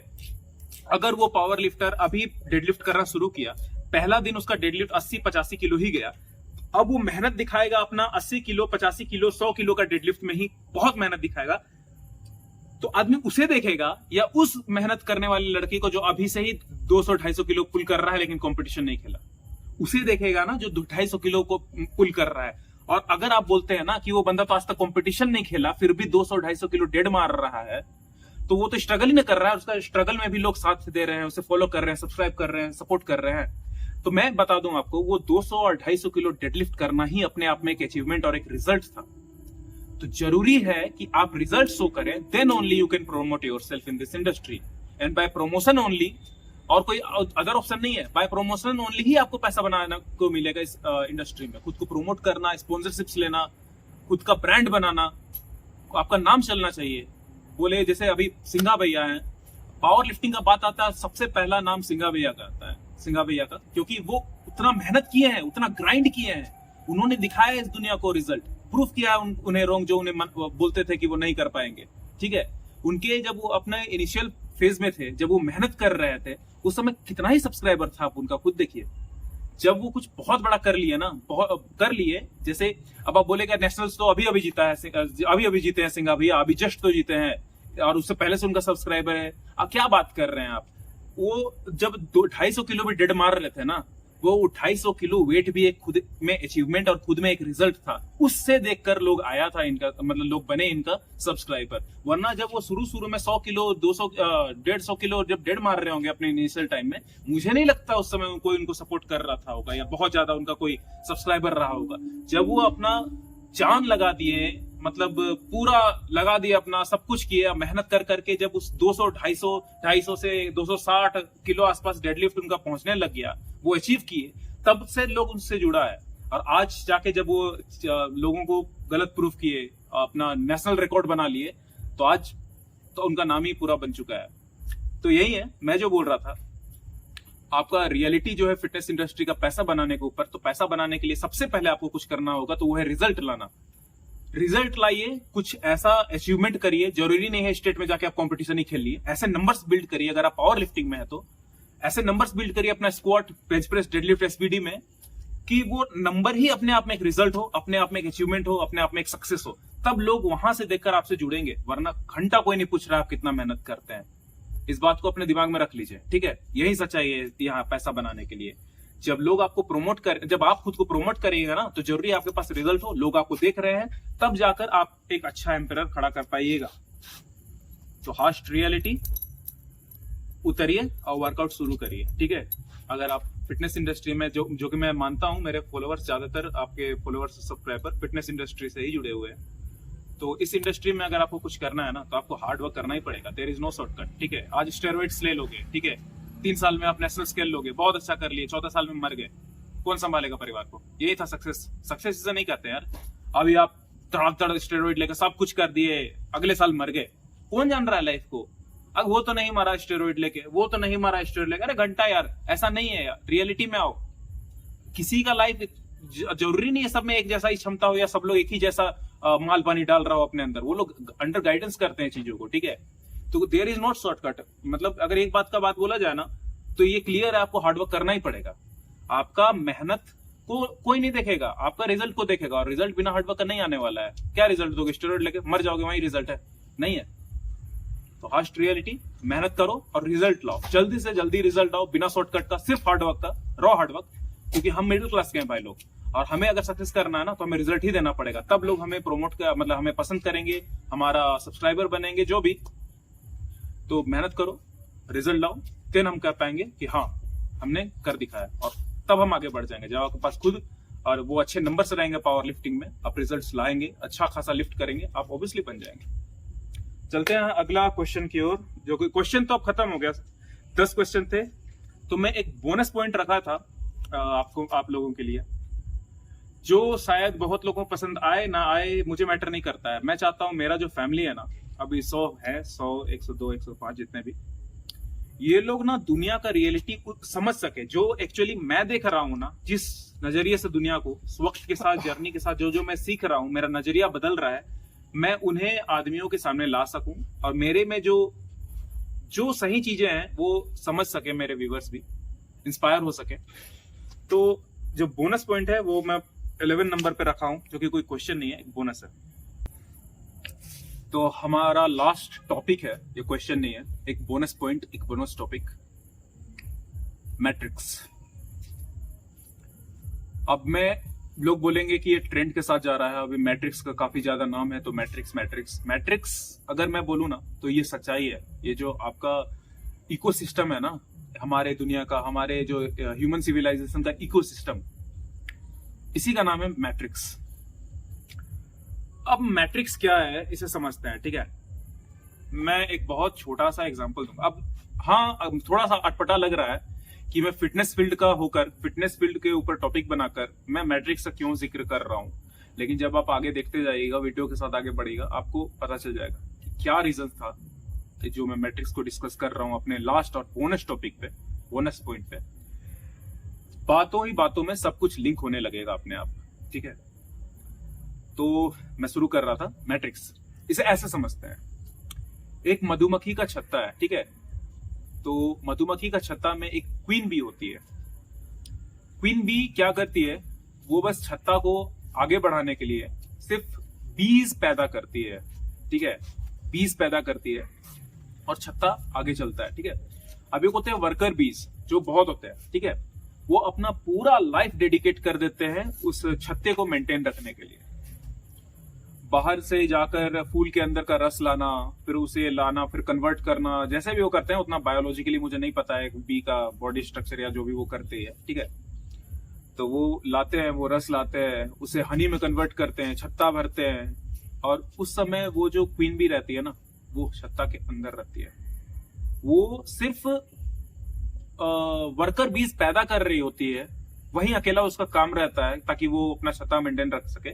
अगर वो पावर लिफ्टर अभी डेडलिफ्ट करना शुरू किया, पहला दिन उसका डेडलिफ्ट 80-85 किलो ही गया, अब वो मेहनत दिखाएगा अपना 80 किलो, 85 किलो, 100 किलो का डेडलिफ्ट में ही बहुत मेहनत दिखाएगा, तो आदमी उसे देखेगा या उस मेहनत करने वाली लड़की को जो अभी से ही 200-250 किलो पुल कर रहा है लेकिन कंपटीशन नहीं खेला, उसे देखेगा ना जो 250 किलो को पुल कर रहा है। और अगर आप बोलते हैं ना कि वो बंदा तो आज तक कंपटीशन नहीं खेला फिर भी 200-250 किलो डेड मार रहा है, तो वो तो स्ट्रगल ही नहीं कर रहा है। उसका स्ट्रगल में भी लोग साथ दे रहे हैं, उसे फॉलो कर रहे हैं, सब्सक्राइब कर रहे हैं, सपोर्ट कर रहे हैं। तो मैं बता दूं आपको, वो 200 और 250 किलो डेडलिफ्ट करना ही अपने आप में एक अचीवमेंट और एक रिजल्ट था। तो जरूरी है कि आप रिजल्ट शो करें, then only you can promote yourself in this industry. And by promotion only, और कोई अदर ऑप्शन नहीं है, बाय प्रमोशन ओनली ही आपको पैसा बनाना को मिलेगा इस इंडस्ट्री में। खुद को प्रमोट करना, स्पॉन्सरशिप्स लेना, खुद का ब्रांड बनाना, आपका नाम चलना चाहिए। बोले जैसे अभी सिंघा भैया हैं, पावर लिफ्टिंग का बात आता है, सबसे पहला नाम सिंघा भैया का आता है, सिंघा भैया का, क्योंकि वो उतना मेहनत किए हैं, उतना ग्राइंड किए हैं, उन्होंने दिखाया है इस दुनिया को रिजल्ट, प्रूफ किया है उन्हें रॉन्ग जो उन्हें बोलते थे कि वो नहीं कर पाएंगे। ठीक है, उनके जब वो अपने इनिशियल फेज में थे, जब वो मेहनत कर रहे थे, उस समय कितना ही सब्सक्राइबर था, आप उनका खुद देखिए। जब वो कुछ बहुत बड़ा कर लिए ना, बहुत कर लिए, जैसे अब आप बोलेगा नेशनल्स तो अभी जीता है, अभी जीते हैं सिंघा भैया, अभी जस्ट तो जीते हैं, और उससे पहले से उनका सब्सक्राइबर है। आप क्या बात कर रहे हैं आप? वो जब 250 किलो भी डेड मार रहे थे ना, वो 250 किलो वेट भी एक खुद में अचीवमेंट और खुद में एक रिजल्ट था। उससे देखकर लोग आया था इनका, मतलब लोग बने इनका सब्सक्राइबर। वरना जब वो शुरू में 100 किलो, 200, 150 किलो जब डेड मार रहे होंगे अपने इनिशियल टाइम में, मुझे नहीं लगता उस समय कोई उनको सपोर्ट कर रहा था होगा या बहुत ज्यादा उनका कोई सब्सक्राइबर रहा होगा। जब वो अपना जान लगा दिए, मतलब पूरा लगा दिया, अपना सब कुछ किया, मेहनत कर करके जब उस 200, 250 से 260 किलो आसपास डेडलिफ्ट उनका पहुंचने लग गया, वो अचीव किए, तब से लोग उनसे जुड़ा है। और आज जाके जब वो लोगों को गलत प्रूफ किए, अपना नेशनल रिकॉर्ड बना लिए, तो आज तो उनका नाम ही पूरा बन चुका है। तो यही है मैं जो बोल रहा था, आपका रियलिटी जो है फिटनेस इंडस्ट्री का पैसा बनाने के ऊपर। तो पैसा बनाने के लिए सबसे पहले आपको कुछ करना होगा, तो वो है रिजल्ट लाना। रिजल्ट लाइए, कुछ ऐसा अचीवमेंट करिए, जरूरी नहीं है स्टेट में जाके आप कंपटीशन ही खेल लिए, ऐसे नंबर्स बिल्ड करिए। अगर आप पावर लिफ्टिंग में है तो ऐसे नंबर्स बिल्ड करिए अपना squat, bench press, deadlift, SPD में, कि वो नंबर ही अपने आप में एक रिजल्ट हो, अपने आप में एक अचीवमेंट हो, अपने आप में एक सक्सेस हो। तब लोग वहां से देखकर आपसे जुड़ेंगे, वरना घंटा कोई नहीं पूछ रहा आप कितना मेहनत करते हैं। इस बात को अपने दिमाग में रख लीजिए, ठीक है। यही सच्चाई है यहाँ पैसा बनाने के लिए। जब लोग आपको प्रमोट कर, जब आप खुद को प्रमोट करिएगा ना, तो जरूरी आपके पास रिजल्ट हो, लोग आपको देख रहे हैं, तब जाकर आप एक अच्छा एम्पायर खड़ा कर पाइएगा। तो हार्श रियलिटी उतरिए और वर्कआउट शुरू करिए, ठीक है। अगर आप फिटनेस इंडस्ट्री में, जो कि मैं मानता हूं मेरे फॉलोअर्स, ज्यादातर आपके फॉलोअर्स सब्सक्राइबर फिटनेस इंडस्ट्री से ही जुड़े हुए हैं, तो इस इंडस्ट्री में अगर आपको कुछ करना है ना, तो आपको हार्ड वर्क करना ही पड़ेगा। देयर इज नो शॉर्टकट, ठीक है। आज स्टेरॉइड्स ले लोगे, ठीक है, 3 साल में आप नेशनल स्केल लोगे, बहुत अच्छा कर लिए, 14 साल में मर गए, कौन संभालेगा परिवार को? यही था सक्सेस। सक्सेस इसे नहीं कहते यार। अभी आप तड़ स्टेरॉइड लेकर सब कुछ कर दिए, अगले साल मर गए, कौन जान रहा है लाइफ को? अब वो तो नहीं मारा स्टेरॉइड लेके, वो तो नहीं मारा स्टेरॉइड लेके, अरे घंटा यार, ऐसा नहीं है यार। रियलिटी में आओ। किसी का लाइफ जरूरी नहीं है सब में एक जैसा ही क्षमता हो या सब लोग एक ही जैसा माल पानी डाल रहा हो अपने अंदर। वो लोग अंडर गाइडेंस करते हैं चीजों को, ठीक है। तो देयर इज नॉट शॉर्टकट। मतलब अगर एक बात बोला जाए ना, तो ये क्लियर है, आपको हार्डवर्क करना ही पड़ेगा। आपका मेहनत को कोई नहीं देखेगा, आपका रिजल्ट को देखेगा, और रिजल्ट बिना हार्डवर्क का नहीं आने वाला है। क्या रिजल्ट दोगे? स्टेरॉइड लेके मर जाओगे, वही रिजल्ट है? नहीं है। तो हार्श रियलिटी, मेहनत करो और रिजल्ट लाओ, जल्दी से जल्दी रिजल्ट लाओ, बिना शॉर्टकट का, सिर्फ हार्डवर्क का, रॉ हार्डवर्क। क्योंकि हम मिडिल क्लास के हैं भाई लोग, और हमें अगर सक्सेस करना है ना, तो हमें रिजल्ट ही देना पड़ेगा, तब लोग हमें प्रमोट कर, मतलब हमें पसंद करेंगे, हमारा सब्सक्राइबर बनेंगे, जो भी। तो मेहनत करो, रिजल्ट लाओ, देन हम कह पाएंगे कि हाँ हमने कर दिखाया, और तब हम आगे बढ़ जाएंगे। जब आपके पास खुद और वो अच्छे नंबर से रहेंगे पावर लिफ्टिंग में, आप रिजल्ट्स लाएंगे, अच्छा खासा लिफ्ट करेंगे, आप ऑब्वियसली बन जाएंगे। चलते हैं अगला क्वेश्चन की ओर, जो कि क्वेश्चन तो अब खत्म हो गया, 10 क्वेश्चन थे, तो मैं एक बोनस पॉइंट रखा था आप लोगों के लिए, जो शायद बहुत लोगों को पसंद आए ना आए, मुझे मैटर नहीं करता है। मैं चाहता हूं मेरा जो फैमिली है ना, अभी 100 है, 100, 102, 105 जितने भी, ये लोग ना दुनिया का रियलिटी को समझ सके। जो एक्चुअली मैं देख रहा हूं ना, जिस नजरिए से दुनिया को, वक्त के साथ, जर्नी के साथ जो मैं सीख रहा हूं, मेरा नजरिया बदल रहा है, मैं उन्हें आदमियों के सामने ला सकूं, और मेरे में जो सही चीजें हैं वो समझ सके, मेरे व्यूअर्स भी इंस्पायर हो सके। तो जो बोनस पॉइंट है वो मैं 11 नंबर पे रखा हूं, जो कि कोई क्वेश्चन नहीं है, एक बोनस है। तो हमारा लास्ट टॉपिक है, ये क्वेश्चन नहीं है, एक बोनस पॉइंट, एक बोनस टॉपिक, मैट्रिक्स। अब लोग बोलेंगे कि ये ट्रेंड के साथ जा रहा है, अभी मैट्रिक्स का काफी ज्यादा नाम है, तो मैट्रिक्स अगर मैं बोलूं ना, तो ये सच्चाई है। ये जो आपका इकोसिस्टम है ना, हमारे दुनिया का, हमारे जो ह्यूमन सिविलाइजेशन का इकोसिस्टम, इसी का नाम है मैट्रिक्स। अब मैट्रिक्स क्या है, इसे समझते हैं, ठीक है। मैं एक बहुत छोटा सा एग्जांपल दूंगा। अब हाँ, अब थोड़ा सा अटपटा लग रहा है कि मैं फिटनेस फील्ड का होकर, फिटनेस फील्ड के ऊपर टॉपिक बनाकर मैं मैट्रिक्स का क्यों जिक्र कर रहा हूं, लेकिन जब आप आगे देखते जाइएगा, वीडियो के साथ आगे बढ़ेगा, आपको पता चल जाएगा कि क्या रीजन था जो मैं मैट्रिक्स को डिस्कस कर रहा हूं अपने लास्ट और बोनस टॉपिक पे, बोनस पॉइंट पे। बातों ही बातों में सब कुछ लिंक होने लगेगा अपने आप, ठीक है। तो मैं शुरू कर रहा था मैट्रिक्स। इसे ऐसे समझते हैं, एक मधुमक्खी का छत्ता है, ठीक है। तो मधुमक्खी का छत्ता में एक क्वीन बी होती है। क्वीन बी क्या करती है, वो बस छत्ता को आगे बढ़ाने के लिए सिर्फ बीज पैदा करती है, ठीक है। बीज पैदा करती है और छत्ता आगे चलता है, ठीक है। अब एक होते हैं वर्कर बीज, जो बहुत होते हैं, ठीक है। वो अपना पूरा लाइफ डेडिकेट कर देते हैं उस छत्ते को मेंटेन रखने के लिए। बाहर से जाकर फूल के अंदर का रस लाना, फिर उसे लाना, फिर कन्वर्ट करना, जैसे भी वो करते हैं, उतना बायोलॉजिकली मुझे नहीं पता है बी का बॉडी स्ट्रक्चर या जो भी वो करते हैं, ठीक है। तो वो लाते हैं, वो रस लाते हैं, उसे हनी में कन्वर्ट करते हैं, छत्ता भरते हैं, और उस समय वो जो क्वीन बी रहती है ना, वो छत्ता के अंदर रहती है। वो सिर्फ वर्कर बीज पैदा कर रही होती है, वहीं अकेला उसका काम रहता है ताकि वो अपना छत्ता मेंटेन रख सके।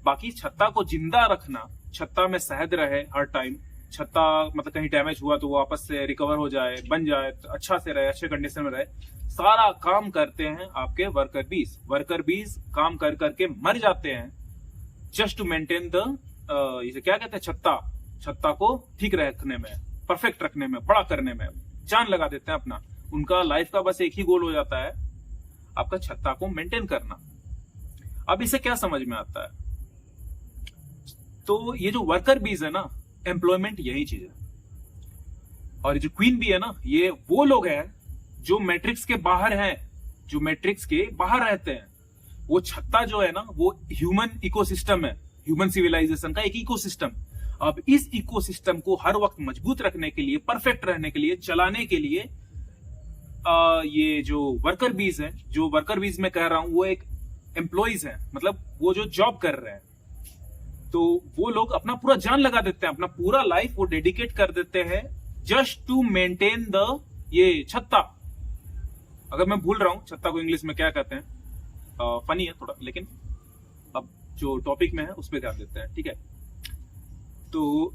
बाकी छत्ता को जिंदा रखना, छत्ता में शहद रहे हर टाइम, छत्ता मतलब कहीं डैमेज हुआ तो वो वापस से रिकवर हो जाए, बन जाए, अच्छा से रहे, अच्छे कंडीशन में रहे, सारा काम करते हैं आपके वर्कर बीज। वर्कर बीज काम कर करके मर जाते हैं जस्ट टू मेंटेन द, इसे क्या कहते हैं, छत्ता को ठीक रखने में, परफेक्ट रखने में, बड़ा करने में जान लगा देते हैं अपना। उनका लाइफ का बस एक ही गोल हो जाता है, आपका छत्ता को मेंटेन करना। अब इसे क्या समझ में आता है, तो ये जो वर्कर बीज है ना, एम्प्लॉयमेंट यही चीज है। और जो क्वीन बी है ना, ये वो लोग हैं जो मैट्रिक्स के बाहर हैं, जो मैट्रिक्स के बाहर रहते हैं। वो छत्ता जो है ना, वो ह्यूमन इकोसिस्टम है, ह्यूमन सिविलाइजेशन का एक इकोसिस्टम। अब इस इकोसिस्टम को हर वक्त मजबूत रखने के लिए, परफेक्ट रहने के लिए, चलाने के लिए ये जो वर्कर बीज है, जो वर्कर बीज मैं कह रहा हूं, वो एक एम्प्लॉइज है, मतलब वो जो जॉब कर रहे हैं, तो वो लोग अपना पूरा जान लगा देते हैं, अपना पूरा लाइफ वो डेडिकेट कर देते हैं जस्ट टू मेंटेन द ये छत्ता। अगर मैं भूल रहा हूं छत्ता को इंग्लिश में क्या कहते हैं, फनी है थोड़ा, लेकिन अब जो टॉपिक में है उस पर ध्यान देते हैं, ठीक है। तो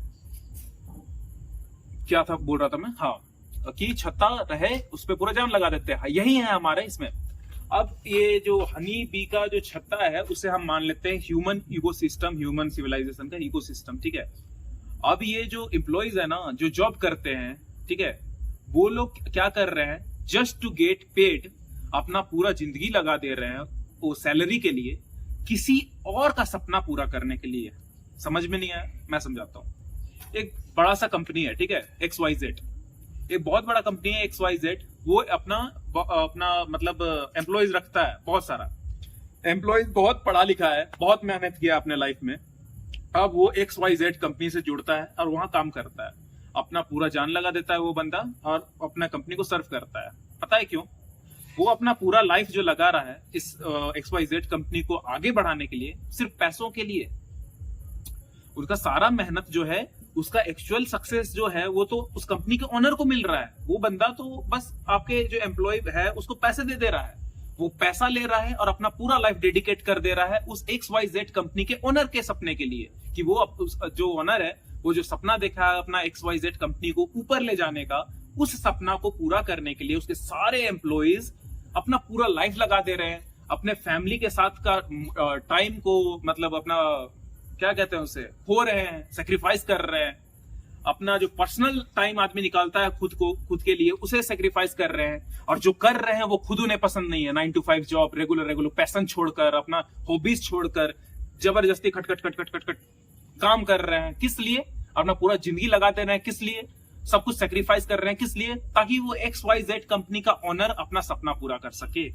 क्या था बोल रहा था मैं, हाँ, कि छत्ता रहे उस पर पूरा जान लगा देते हैं, यही है हमारे इसमें। अब ये जो हनी बी का जो छत्ता है उसे हम मान लेते हैं ह्यूमन इकोसिस्टम, ह्यूमन सिविलाइजेशन का इकोसिस्टम, ठीक है। अब ये जो एम्प्लॉइज है ना, जो जॉब करते हैं, ठीक है, वो लोग क्या कर रहे हैं, जस्ट टू गेट पेड, अपना पूरा जिंदगी लगा दे रहे हैं वो सैलरी के लिए, किसी और का सपना पूरा करने के लिए। समझ में नहीं आया, मैं समझाता हूं। एक बड़ा सा कंपनी है, ठीक है, XYZ, एक बहुत बड़ा कंपनी है XYZ, वो अपना मतलब एम्प्लॉइज रखता है, बहुत सारा एम्प्लॉइज, बहुत पढ़ा लिखा है, बहुत मेहनत किया अपने लाइफ में। अब वो XYZ कंपनी से जुड़ता है और वहां काम करता है, अपना पूरा जान लगा देता है वो बंदा, और अपना कंपनी को सर्व करता है। पता है क्यों? वो अपना पूरा लाइफ जो लगा रहा है इस XYZ कंपनी को आगे बढ़ाने के लिए, सिर्फ पैसों के लिए। उसका सारा मेहनत जो है, उसका एक्चुअल सक्सेस जो है, वो तो उस कंपनी के ओनर को मिल रहा है। वो बंदा तो बस आपके जो एम्प्लॉय है उसको पैसे दे रहा है, वो पैसा ले रहा है और अपना पूरा लाइफ डेडिकेट कर दे रहा है उस XYZ कंपनी के ओनर के सपने के लिए, कि वो जो ओनर है, वो जो सपना देखा है अपना XYZ कंपनी को ऊपर ले जाने का, उस सपना को पूरा करने के लिए उसके सारे एम्प्लॉइज अपना पूरा लाइफ लगा दे रहे हैं, अपने फैमिली के साथ का टाइम को, मतलब अपना क्या कहते हैं उसे, खो रहे हैं, सेक्रीफाइस कर रहे हैं। अपना जो पर्सनल टाइम आदमी निकालता है खुद के लिए, उसे सेक्रीफाइस कर रहे हैं। और जो कर रहे हैं वो खुद उन्हें पसंद नहीं है, 9 to 5 जॉब, रेगुलर पैशन छोड़कर, अपना हॉबीज छोड़कर, जबरदस्ती खट काम कर रहे हैं। किस लिए? अपना पूरा जिंदगी लगा दे रहे हैं, किस लिए? सब कुछ सेक्रीफाइस कर रहे हैं, किस लिए? ताकि वो XYZ कंपनी का ओनर अपना सपना पूरा कर सके।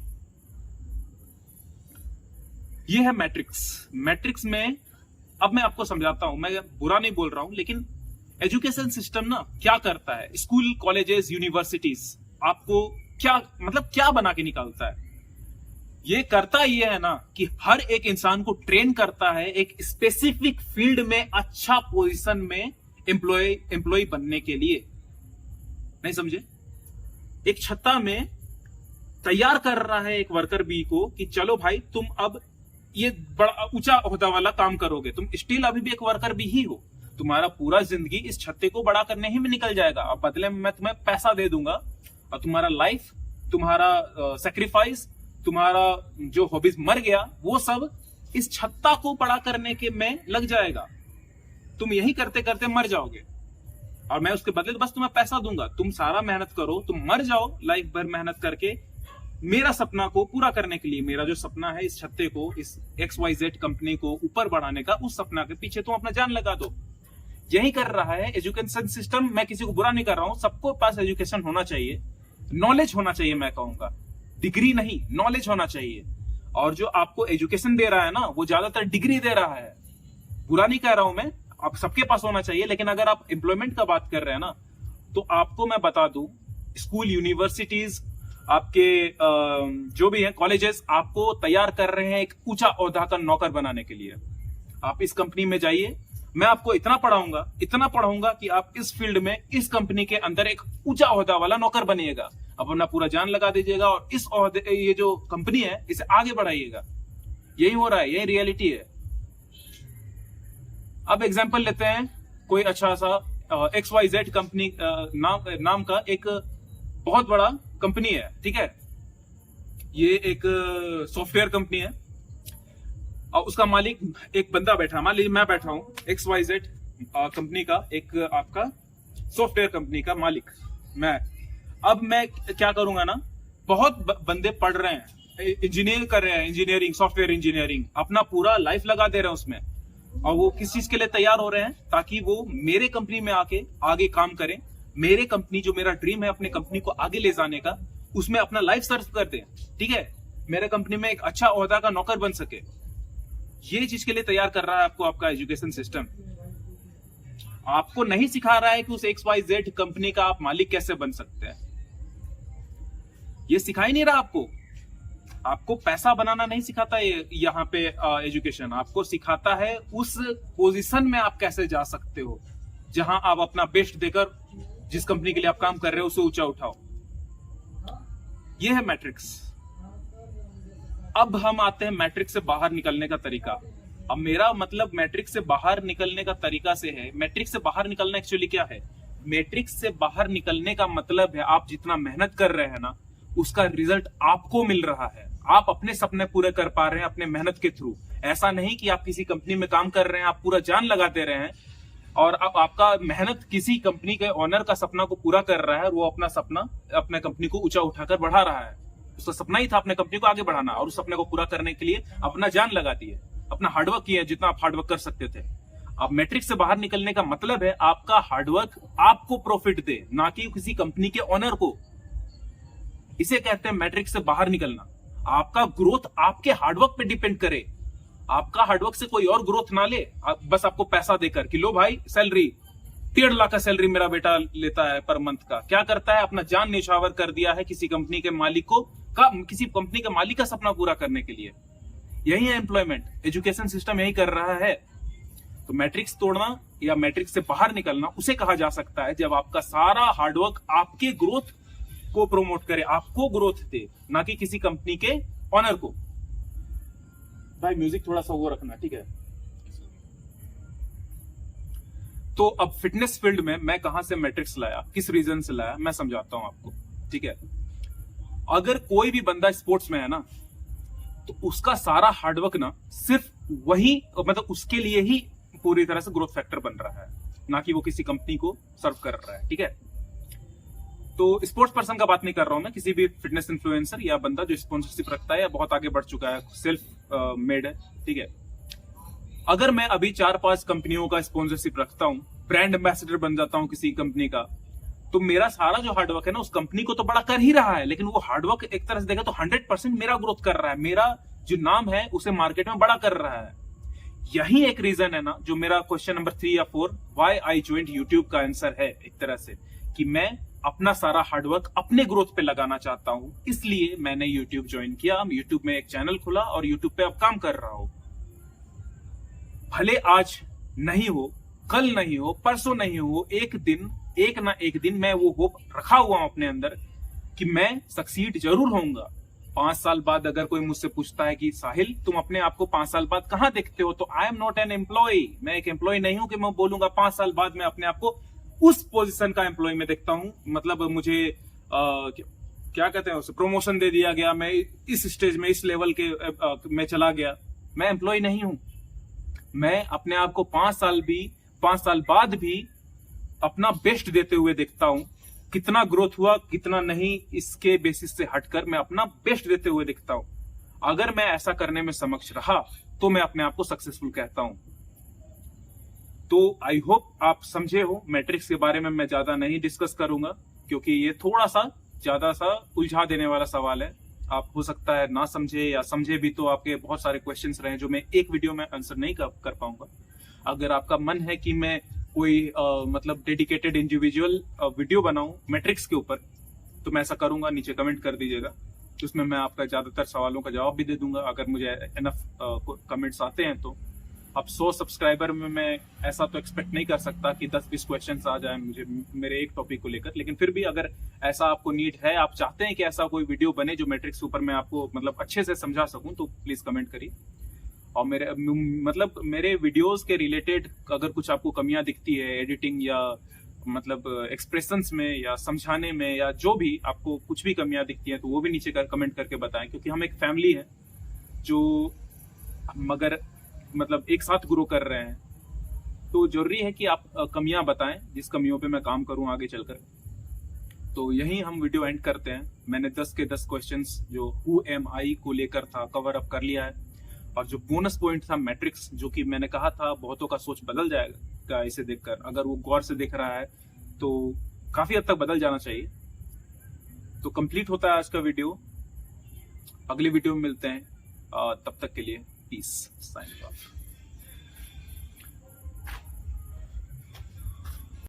ये है मैट्रिक्स। मैट्रिक्स में अब मैं आपको समझाता हूं, मैं बुरा नहीं बोल रहा हूं, लेकिन एजुकेशन सिस्टम ना क्या करता है, स्कूल, कॉलेजेस, यूनिवर्सिटीज आपको क्या बना के निकालता है? ये करता ये है ना कि हर एक इंसान को ट्रेन करता है एक स्पेसिफिक फील्ड में अच्छा पोजीशन में एम्प्लॉय बनने के लिए। नहीं समझे? एक छत्ता में तैयार कर रहा है एक वर्कर बी को कि चलो भाई, तुम अब ये बड़ा ऊंचा ओहदा वाला काम करोगे, तुम स्टिल अभी भी एक वर्कर बी ही हो, तुम्हारा पूरा जिंदगी इस छत्ते को बड़ा करने ही में निकल जाएगा। अब बदले में मैं तुम्हें पैसा दे दूंगा और तुम्हारा लाइफ, तुम्हारा सेक्रीफाइस, तुम्हारा जो हॉबीज मर गया, वो सब इस छत्ता को बड़ा करने के में लग जाएगा। तुम यही करते करते मर जाओगे और मैं उसके बदले बस तुम्हें पैसा दूंगा। तुम सारा मेहनत करो, तुम मर जाओ लाइफ भर मेहनत करके मेरा सपना को पूरा करने के लिए। मेरा जो सपना है इस छत्ते को, इस XYZ कंपनी को ऊपर बढ़ाने का, उस सपना के पीछे तुम अपना जान लगा दो। यही कर रहा है एजुकेशन सिस्टम। मैं किसी को बुरा नहीं कर रहा हूं, सबको पास एजुकेशन होना चाहिए, नॉलेज होना चाहिए। मैं कहूंगा डिग्री नहीं, नॉलेज होना चाहिए। और जो आपको एजुकेशन दे रहा है ना, वो ज्यादातर डिग्री दे रहा है। बुरा नहीं कह रहा हूं मैं, आप सबके पास होना चाहिए। लेकिन अगर आप एम्प्लॉयमेंट का बात कर रहे हैं ना, तो आपको मैं बता दूं, स्कूल, यूनिवर्सिटीज, आपके जो भी है कॉलेजेस, आपको तैयार कर रहे हैं एक ऊंचा ओहदा का नौकर बनाने के लिए। आप इस कंपनी में जाइए, मैं आपको इतना पढ़ाऊंगा कि आप इस फील्ड में, इस कंपनी के अंदर एक ऊंचा ओहदा वाला नौकर बनिएगा। अपना पूरा जान लगा दीजिएगा और इस ओहदे, ये जो कंपनी है, इसे आगे बढ़ाइएगा। यही हो रहा है, यही रियलिटी है। अब एग्जांपल लेते हैं, कोई अच्छा सा XYZ कंपनी नाम का एक बहुत बड़ा कंपनी है, ठीक है। ये एक सॉफ्टवेयर कंपनी है और उसका मालिक एक बंदा बैठा, मान लीजिए मैं बैठा हूं, XYZ कंपनी का एक आपका सॉफ्टवेयर कंपनी का मालिक मैं। अब मैं क्या करूंगा ना, बहुत बंदे पढ़ रहे हैं, इंजीनियर कर रहे हैं, इंजीनियरिंग, सॉफ्टवेयर इंजीनियरिंग, अपना पूरा लाइफ लगा दे रहे हैं उसमें। और वो किस चीज के लिए तैयार हो रहे हैं? ताकि वो मेरे कंपनी में आके आगे काम करें। मेरे कंपनी, जो मेरा ड्रीम है अपने कंपनी को आगे ले जाने का, उसमें अपना लाइफ सर्व कर दें, ठीक है, मेरे कंपनी में एक अच्छा ओहदा का नौकर बन सके, ये चीज के लिए तैयार कर रहा है आपको आपका एजुकेशन सिस्टम। आपको नहीं सिखा रहा है कि उस XYZ कंपनी का आप मालिक कैसे बन सकते हैं, ये सिखा ही नहीं रहा आपको। आपको पैसा बनाना नहीं सिखाता ये यहाँ पे एजुकेशन, आपको सिखाता है उस पोजीशन में आप कैसे जा सकते हो जहां आप अपना बेस्ट देकर जिस कंपनी के लिए आप काम कर रहे हो उसे ऊंचा उठाओ। ये है मैट्रिक्स। अब हम आते हैं मैट्रिक्स से बाहर निकलने का तरीका। अब मेरा मतलब मैट्रिक्स से बाहर निकलने का तरीका से है, मैट्रिक्स से बाहर निकलना एक्चुअली क्या है? मैट्रिक्स से बाहर निकलने का मतलब है आप जितना मेहनत कर रहे हैं ना, उसका रिजल्ट आपको मिल रहा है। आप अपने सपने पूरे कर पा रहे हैं अपने मेहनत के थ्रू। ऐसा नहीं कि आप किसी कंपनी में काम कर रहे हैं, आप पूरा जान लगा दे रहे हैं और अब आपका मेहनत किसी कंपनी के ओनर का सपना को पूरा कर रहा है और वो अपना सपना अपने कंपनी को ऊंचा उठाकर बढ़ा रहा है। उसका सपना ही था अपने कंपनी को आगे बढ़ाना और उस सपने को पूरा करने के लिए अपना जान लगा दिए, अपना हार्डवर्क किया जितना आप हार्डवर्क कर सकते थे। अब मैट्रिक्स से बाहर निकलने का मतलब है आपका हार्डवर्क आपको प्रॉफिट दे, ना कि किसी कंपनी के ओनर को। इसे कहते हैं मैट्रिक्स से बाहर निकलना। आपका ग्रोथ आपके हार्डवर्क पे डिपेंड करे, आपका हार्डवर्क से कोई और ग्रोथ ना ले, बस आपको पैसा देकर कि लो भाई सैलरी 1.5 लाख का सैलरी मेरा बेटा लेता है पर मंथ का। क्या करता है? अपना जान न्यौछावर कर दिया है किसी कंपनी के मालिक को किसी कंपनी के मालिक का सपना पूरा करने के लिए। यही है एम्प्लॉयमेंट, एजुकेशन सिस्टम यही कर रहा है। तो मैट्रिक्स तोड़ना या मैट्रिक्स से बाहर निकलना उसे कहा जा सकता है जब आपका सारा हार्डवर्क आपके ग्रोथ को प्रोमोट करे, आपको ग्रोथ दे, ना कि किसी कंपनी के ऑनर को। भाई म्यूजिक थोड़ा सा वो रखना, ठीक है। तो अब फिटनेस फील्ड में मैं कहां से मैट्रिक्स लाया, किस रीजन से लाया, मैं समझाता हूं आपको, ठीक है। अगर कोई भी बंदा स्पोर्ट्स में है ना, तो उसका सारा हार्डवर्क ना सिर्फ वही मतलब उसके लिए ही पूरी तरह से ग्रोथ फैक्टर बन रहा है, ना कि वो किसी कंपनी को सर्व कर रहा है, ठीक है। तो स्पोर्ट्स पर्सन का बात नहीं कर रहा हूं मैं, किसी भी फिटनेस इन्फ्लुएंसर या बंदा जो स्पॉन्सरशिप रखता है या बहुत आगे बढ़ चुका है, सेल्फ मेड है, ठीक है। अगर मैं अभी 4-5 कंपनियों का स्पॉन्सरशिप रखता हूं, ब्रांड एम्बेसडर बन जाता हूं किसी कंपनी का, तो मेरा सारा जो हार्डवर्क है ना उस कंपनी को तो बड़ा कर ही रहा है, लेकिन वो हार्डवर्क एक तरह से देखा तो 100% मेरा ग्रोथ कर रहा है, मेरा जो नाम है उसे मार्केट में बड़ा कर रहा है। यही एक रीजन है ना जो मेरा क्वेश्चन नंबर 3 या 4 व्हाई आई ज्वाइंट यूट्यूब का आंसर है, एक तरह से कि मैं अपना सारा हार्डवर्क अपने ग्रोथ पे लगाना चाहता हूं, इसलिए मैंने यूट्यूब ज्वाइन किया, यूट्यूब में एक चैनल खुला और यूट्यूब पे अब काम कर रहा हूं। भले आज नहीं हो, कल नहीं हो, परसों नहीं हो, एक ना एक दिन मैं वो होप रखा हुआ हूं अपने अंदर कि मैं सक्सीड जरूर होऊंगा। 5 साल बाद अगर कोई मुझसे पूछता है कि साहिल तुम अपने आप को 5 साल बाद कहां देखते हो, तो I am not an employ, मैं एक एम्प्लॉय नहीं हूं कि मैं बोलूंगा 5 साल बाद मैं अपने आप को उस पोजीशन का एम्प्लॉय में देखता हूं। मतलब मुझे क्या कहते हैं उसे, प्रमोशन दे दिया गया, मैं इस स्टेज में इस लेवल के में चला गया, मैं एम्प्लॉय नहीं हूं। मैं अपने आप को 5 साल बाद भी अपना बेस्ट देते हुए देखता हूं। कितना ग्रोथ हुआ कितना नहीं, इसके बेसिस से हटकर मैं अपना बेस्ट देते हुए दिखता हूं। अगर मैं ऐसा करने में समक्ष रहा तो मैं अपने आप को सक्सेसफुल कहता हूं। तो आई होप आप समझे हो। मैट्रिक्स के बारे में मैं ज्यादा नहीं डिस्कस करूंगा क्योंकि ये थोड़ा सा ज्यादा सा उलझा देने वाला सवाल है। आप हो सकता है ना समझे या समझे भी तो आपके बहुत सारे क्वेश्चंस रहे जो मैं एक वीडियो में आंसर नहीं कर पाऊंगा। अगर आपका मन है कि मैं कोई मतलब डेडिकेटेड इंडिविजुअल वीडियो बनाऊं मैट्रिक्स के ऊपर, तो मैं ऐसा करूंगा, नीचे कमेंट कर दीजिएगा, उसमें मैं आपका ज्यादातर सवालों का जवाब भी दे दूंगा अगर मुझे इनफ कमेंट्स आते हैं तो। अब 100 सब्सक्राइबर में मैं ऐसा तो एक्सपेक्ट नहीं कर सकता कि 10-20 क्वेश्चंस आ जाए मुझे मेरे एक टॉपिक को लेकर, लेकिन फिर भी अगर ऐसा आपको नीड है, आप चाहते हैं कि ऐसा कोई वीडियो बने जो मैट्रिक्स ऊपर मैं आपको मतलब अच्छे से समझा सकूं, तो प्लीज कमेंट करिए। और मेरे वीडियोस के रिलेटेड अगर कुछ आपको कमियां दिखती है एडिटिंग या मतलब एक्सप्रेशंस में या समझाने में या जो भी आपको कुछ भी कमियां दिखती हैं तो वो भी नीचे कमेंट करके बताएं, क्योंकि हम एक फैमिली है जो मगर मतलब एक साथ ग्रो कर रहे हैं, तो जरूरी है कि आप कमियां बताएं जिस कमियों पे मैं काम करूं आगे चलकर। तो यही हम वीडियो एंड करते हैं। मैंने 10 के 10 क्वेश्चंस जो हु एम आई को लेकर था कवर अप कर लिया है, और जो बोनस पॉइंट था मैट्रिक्स, जो कि मैंने कहा था बहुतों का सोच बदल जाएगा इसे देखकर, अगर वो गौर से देख रहा है तो काफी हद तक बदल जाना चाहिए। तो कंप्लीट होता है आज का वीडियो। अगले वीडियो में मिलते हैं, तब तक के लिए पीस, साइन ऑफ।